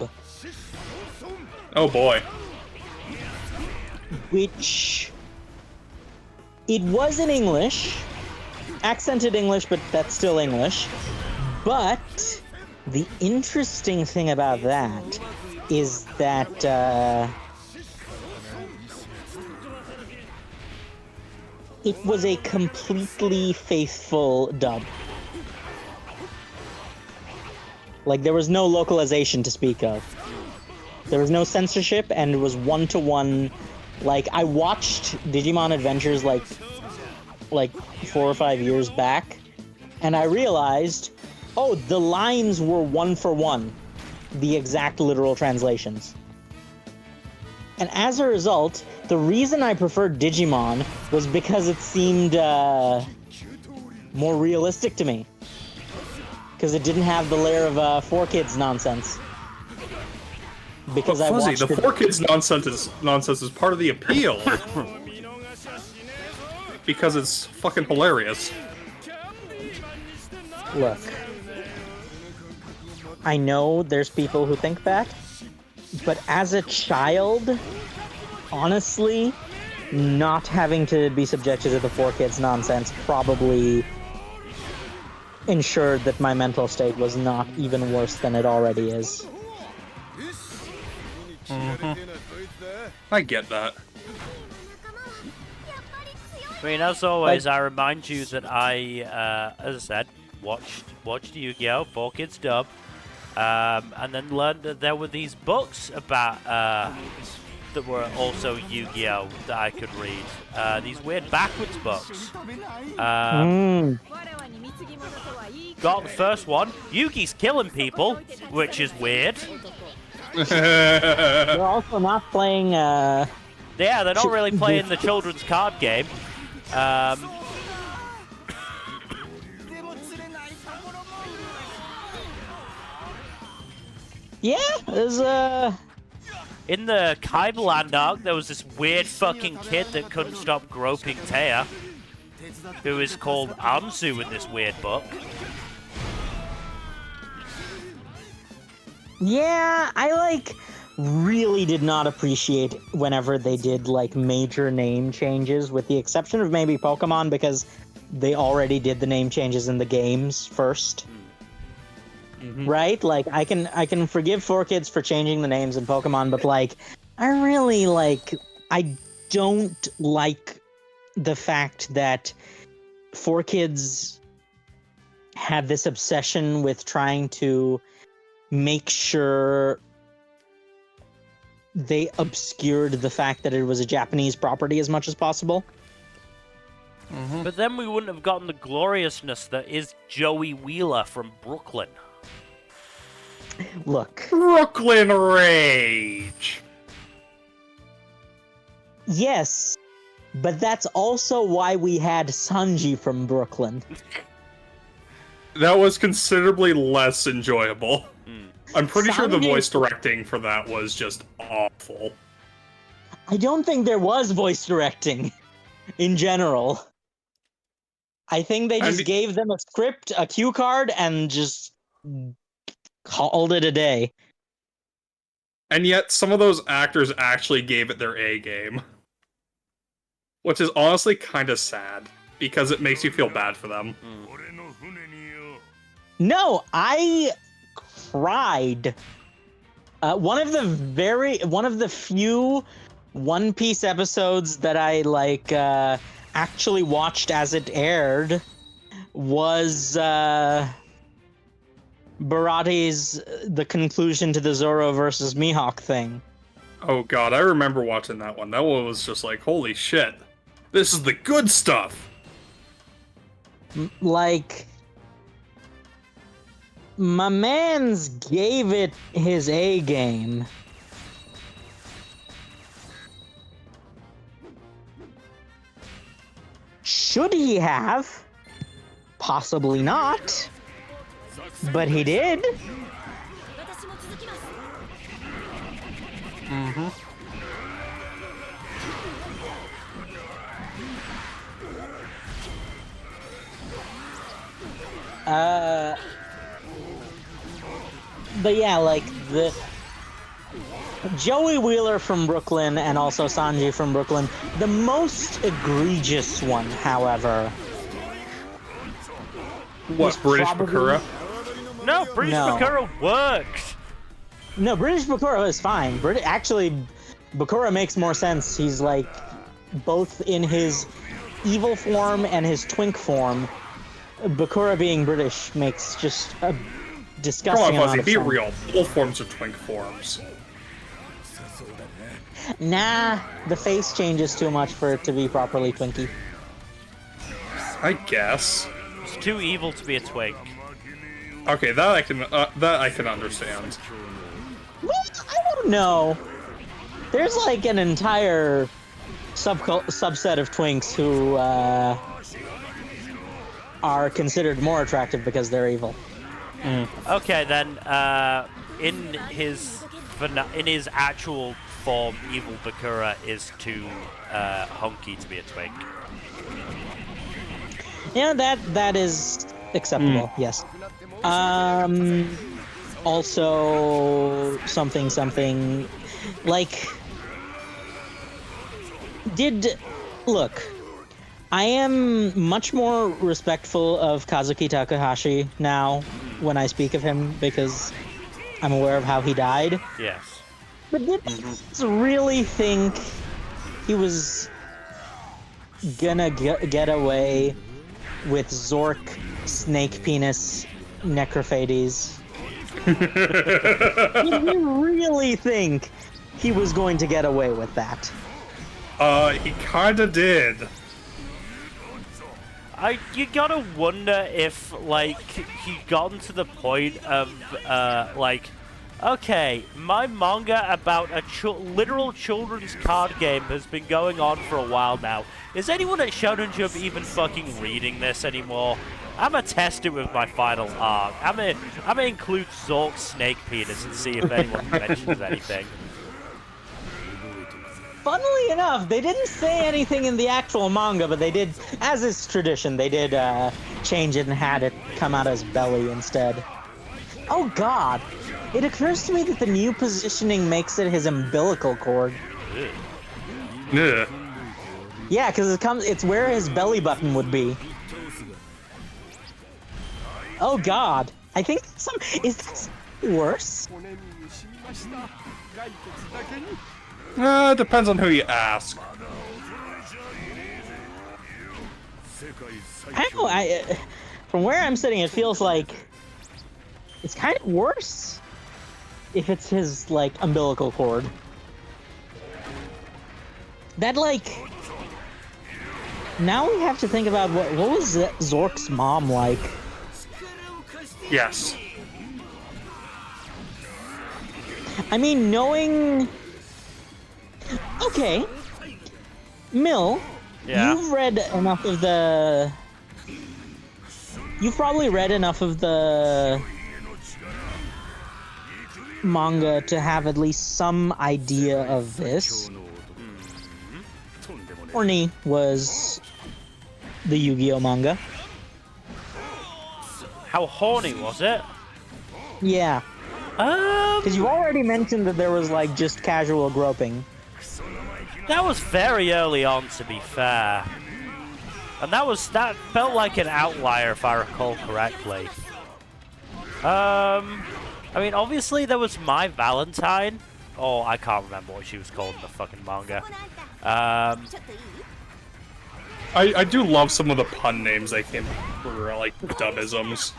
Oh boy. which it was in English, accented English, but that's still English. But the interesting thing about that is that it was a completely faithful dub. Like, there was no localization to speak of. There was no censorship, and it was one-to-one. Like, I watched Digimon Adventures like 4 or 5 years back, and I realized, oh, the lines were one for one, the exact literal translations. And as a result, the reason I preferred Digimon was because it seemed more realistic to me. Because it didn't have the layer of 4Kids nonsense. Because But I Fuzzy, watched the it. 4Kids nonsense is part of the appeal. Because it's fucking hilarious. Look, I know there's people who think that, but as a child, honestly, not having to be subjected to the 4Kids nonsense probably ensured that my mental state was not even worse than it already is. I get that. I mean, as always, I remind you that I, as I said, watched Yu-Gi-Oh! 4Kids dub, and then learned that there were these books about that were also Yu-Gi-Oh! That I could read. These weird backwards books. Got the first one. Yugi's killing people, which is weird. They're also not playing, Yeah, they're not really playing the children's card game. Yeah, there's In the Kaibaland arc, there was this weird fucking kid that couldn't stop groping Taya, who is called Anzu in this weird book. Yeah, I really did not appreciate whenever they did major name changes, with the exception of maybe Pokemon, because they already did the name changes in the games first. Right? I can forgive 4Kids for changing the names in Pokemon, but I really I don't like the fact that 4Kids had this obsession with trying to make sure they obscured the fact that it was a Japanese property as much as possible. But then we wouldn't have gotten the gloriousness that is Joey Wheeler from Brooklyn. Look, Brooklyn Rage! yes, but that's also why we had Sanji from Brooklyn. That was considerably less enjoyable. I'm pretty sure the Sanji- voice directing for that was just awful. I don't think there was voice directing in general. I think they just gave them a script, a cue card, and just called it a day. And yet, some of those actors actually gave it their A game. Which is honestly kind of sad, because it makes you feel bad for them. No, I cried. One of the few One Piece episodes that I actually watched as it aired was Barate's the conclusion to the Zoro versus Mihawk thing. Oh god, I remember watching that one. That one was just like, holy shit. This is the good stuff! My man's gave it his A game. Should he have? Possibly not. But he did. But yeah, Joey Wheeler from Brooklyn and also Sanji from Brooklyn. The most egregious one, however. What, British probably- Bakura? No, British No. Bakura works. No, British Bakura is fine. Actually, Bakura makes more sense. He's like both in his evil form and his twink form. Bakura being British makes just a disgusting Come on, amount Fuzzy, of be sense. real. All forms are twink forms. Nah, the face changes too much for it to be properly twinky. I guess. It's too evil to be a twink. Okay, that I can understand. Well, I don't know. There's like an entire subset of twinks who are considered more attractive because they're evil. Okay, then, in his actual form, evil Bakura is too hunky to be a twink. Yeah, that is acceptable. Yes. Also, something like look. I am much more respectful of Kazuki Takahashi now when I speak of him because I'm aware of how he died. Yes. But did you really think he was gonna get away with Zork, Snake Penis, Necrophades? Did you really think he was going to get away with that? He kinda did. You gotta wonder if, like, he gotten to the point of, like, okay, my manga about a literal children's card game has been going on for a while now. Is anyone at Shonen Jump even fucking reading this anymore? I'm gonna test it with my final arc. I'm gonna include Zork's snake penis and see if anyone mentions anything. Funnily enough, they didn't say anything in the actual manga, but they did, as is tradition, they did change it and had it come out as belly instead. Oh god! It occurs to me that the new positioning makes it his umbilical cord. Yeah. Yeah, because it's where his belly button would be. Oh god! I think is this worse? Depends on who you ask. I don't know. From where I'm sitting, it feels like it's kind of worse if it's his like umbilical cord. That like. Now we have to think about what was Zork's mom like. Yes. I mean, knowing. Okay, Mill. Yeah. You've read enough of the. You've probably read enough of the manga to have at least some idea of this. Horny was the Yu-Gi-Oh manga. How horny was it? Yeah, because you've already mentioned that there was like just casual groping. That was very early on, to be fair. And that felt like an outlier, if I recall correctly. I mean, obviously there was My Valentine. Oh, I can't remember what she was called in the fucking manga. I do love some of the pun names they came up for, like, dubisms.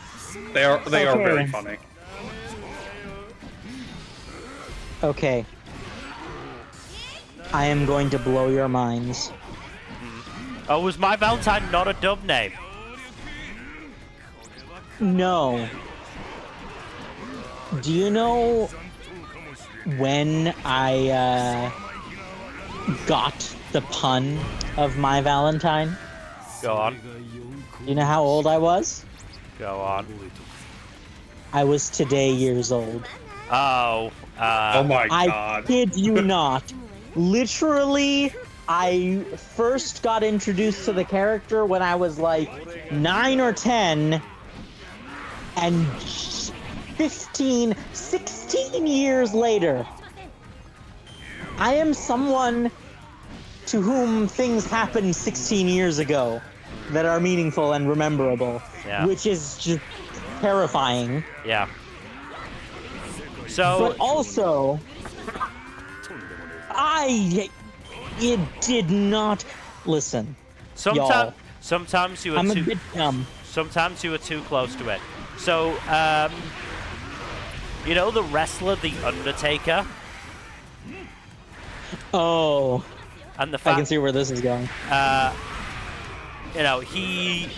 They are very funny. Okay. I am going to blow your minds. Oh, was My Valentine not a dub name? No. Do you know when I got the pun of My Valentine? Go on. Do you know how old I was? Go on. I was today years old. Oh, Oh my I god. kid you not. Literally, I first got introduced to the character when I was like 9 or 10, and 15, 16 years later, I am someone to whom things happened 16 years ago that are meaningful and rememberable, Yeah. which is just terrifying. Yeah. So, But also, it did not listen. y'all. sometimes you were I'm a too, bit dumb. sometimes you were too close to it. So, you know the wrestler, The Undertaker, Oh, and the I can fact, see where this is going. you know, he,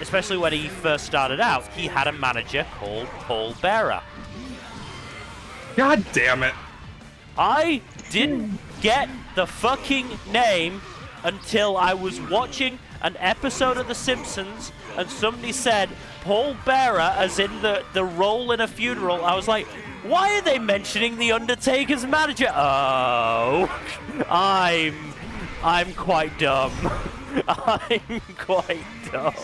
especially when he first started out, he had a manager called Paul Bearer. God damn it. I didn't get the fucking name until I was watching an episode of The Simpsons and somebody said Paul Bearer as in the role in a funeral. I was like, why are they mentioning The Undertaker's manager? Oh, I'm quite dumb. I'm quite dumb.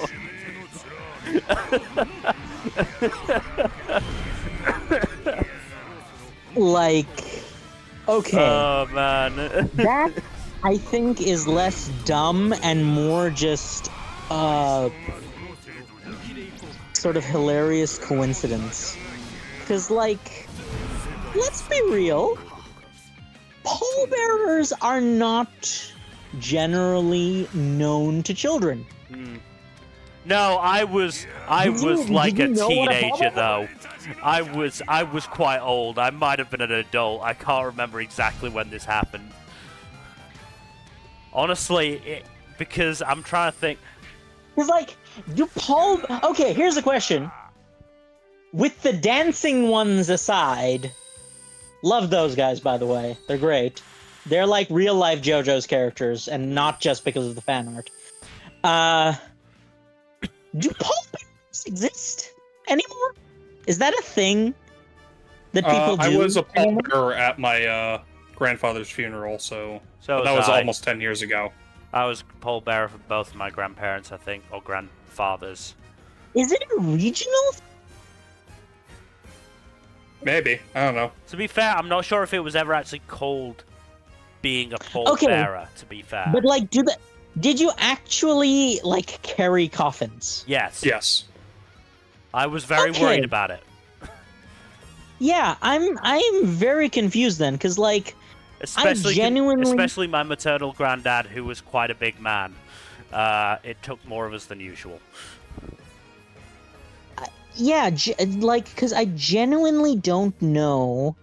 Like, okay. Oh man. That, I think, is less dumb and more just sort of hilarious coincidence. Because, like, let's be real, pallbearers are not generally known to children. No, I was like did a you know what a teenager pallbearer though. I was quite old. I might have been an adult. I can't remember exactly when this happened. Honestly, because I'm trying to think. Because, like, okay, here's a question. With the dancing ones aside, love those guys, by the way. They're great. They're like real-life JoJo's characters, and not just because of the fan art. Do pallbearers exist anymore? Is that a thing that people do? I was a pallbearer at my grandfather's funeral, so So that was I. almost 10 years ago. I was pallbearer for both of my grandparents, I think, or grandfathers. Is it a regional? Maybe. I don't know. To be fair, I'm not sure if it was ever actually called being a pallbearer. To be fair, But, like, did you actually, like, carry coffins? yes, Yes. I was very Okay. worried about it. Yeah, I'm very confused then, because, like, genuinely- especially my maternal granddad, who was quite a big man. It took more of us than usual. yeah, like, because I genuinely don't know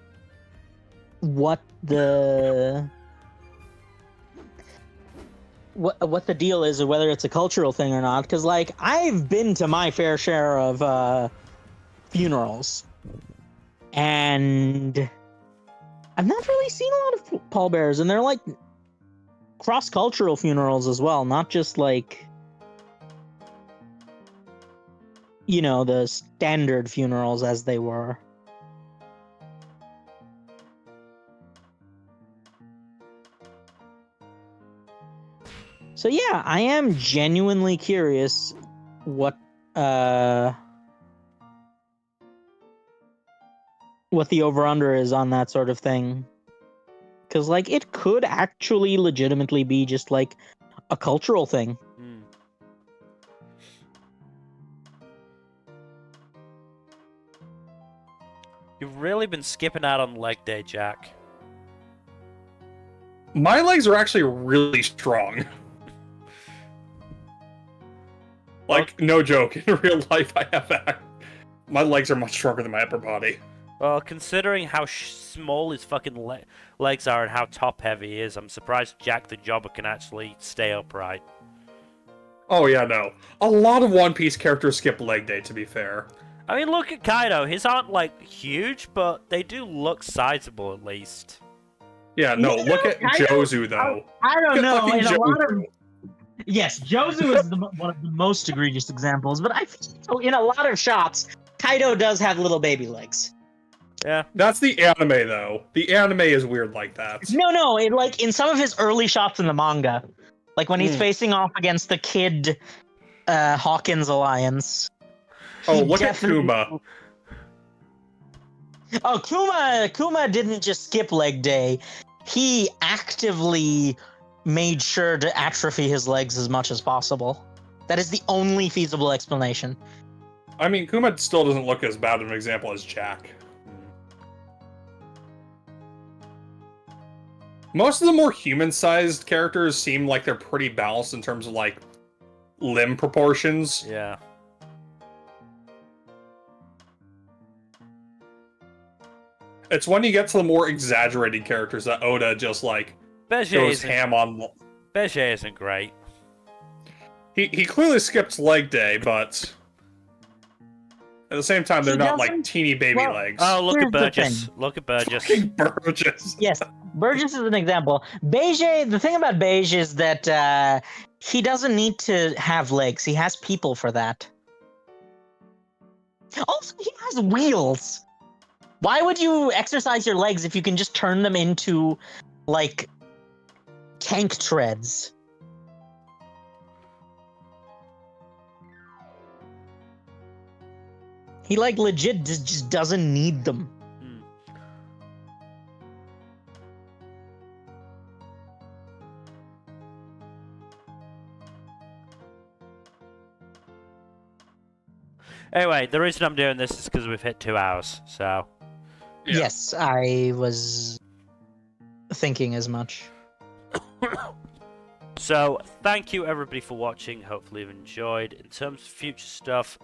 what the deal is, or whether it's a cultural thing or not. Because, like, I've been to my fair share of funerals, and I've not really seen a lot of pallbearers, and they're like cross-cultural funerals as well, not just like, you know, the standard funerals as they were. So yeah, I am genuinely curious what the over-under is on that sort of thing. Because, like, it could actually legitimately be just, like, a cultural thing. Hmm. You've really been skipping out on leg day, Jack. My legs are actually really strong. Like, no joke, in real life I have that. My legs are much stronger than my upper body. Well, considering how small his fucking legs are and how top-heavy he is, I'm surprised Jack the Jobber can actually stay upright. Oh yeah, no. A lot of One Piece characters skip leg day, to be fair. I mean, look at Kaido. His aren't, like, huge, but they do look sizable, at least. Yeah, no, You look know, at Kaido- Jozu, though. I don't Look at know. fucking In a lot of Jozu. yes, Jozu is one of the most egregious examples, but I feel in a lot of shots, Kaido does have little baby legs. Yeah. That's the anime, though. The anime is weird like that. No, like in some of his early shots in the manga, like when he's facing off against the Kid Hawkins alliance. Oh, he look at definitely- Kuma. Oh, Kuma didn't just skip leg day. He actively made sure to atrophy his legs as much as possible. That is the only feasible explanation. I mean, Kuma still doesn't look as bad of an example as Jack. Most of the more human-sized characters seem like they're pretty balanced in terms of, like, limb proportions. Yeah. It's when you get to the more exaggerated characters that Oda just, like, goes ham on. Beige isn't great. He clearly skipped leg day, but at the same time, they're He not like doesn't- teeny baby well, legs. Oh, look Here's at the Burgess. thing. Look at Burgess. Fucking Burgess. Yes, Burgess is an example. Beige, the thing about Beige is that he doesn't need to have legs. He has people for that. Also, he has wheels. Why would you exercise your legs if you can just turn them into, like, tank treads? He, like, legit just doesn't need them. Anyway, the reason I'm doing this is because we've hit 2 hours, so... Yeah. Yes, I was thinking as much. So, thank you everybody for watching. Hopefully you've enjoyed. In terms of future stuff,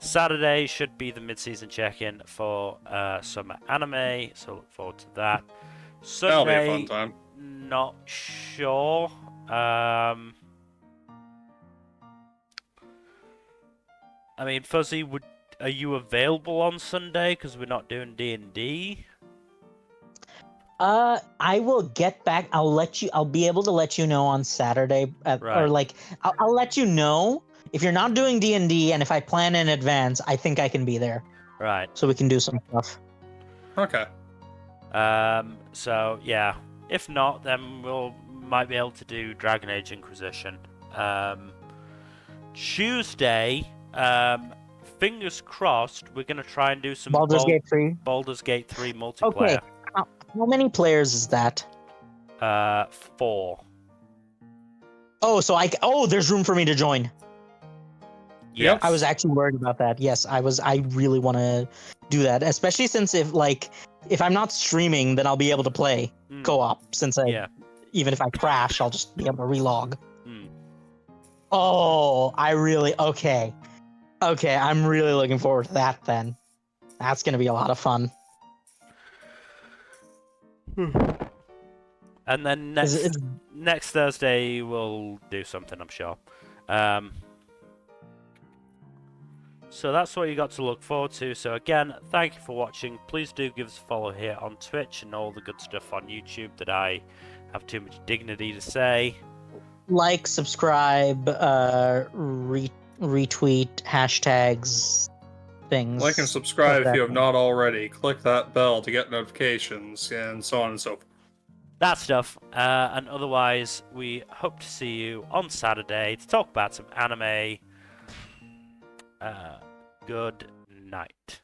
Saturday should be the mid-season check-in for summer anime, so look forward to that. That'll be a Sunday, fun time. not sure. I mean, Fuzzy, are you available on Sunday? Because we're not doing D&D. I will get back. I'll be able to let you know on Saturday, Right. or like, I'll let you know if you're not doing D&D, and if I plan in advance, I think I can be there, Right. so we can do some stuff. Okay. So yeah, if not, then might be able to do Dragon Age Inquisition. Tuesday, fingers crossed, we're gonna try and do some Baldur's Gate 3. Baldur's Gate 3 multiplayer. Okay. How many players is that? 4. Oh, so there's room for me to join. Yes. I was actually worried about that. Yes, I really want to do that, especially since if I'm not streaming, then I'll be able to play co-op. Since even if I crash, I'll just be able to relog. Oh, okay. I'm really looking forward to that. Then that's gonna be a lot of fun. And then next Thursday we'll do something, I'm sure. So that's what you got to look forward to. So again, thank you for watching. Please do give us a follow here on Twitch and all the good stuff on YouTube that I have too much dignity to say. Like, subscribe, retweet, hashtags, things. Like and subscribe if you have not already. Click that bell to get notifications, and so on and so forth. That stuff. And otherwise, we hope to see you on Saturday to talk about some anime. Good night.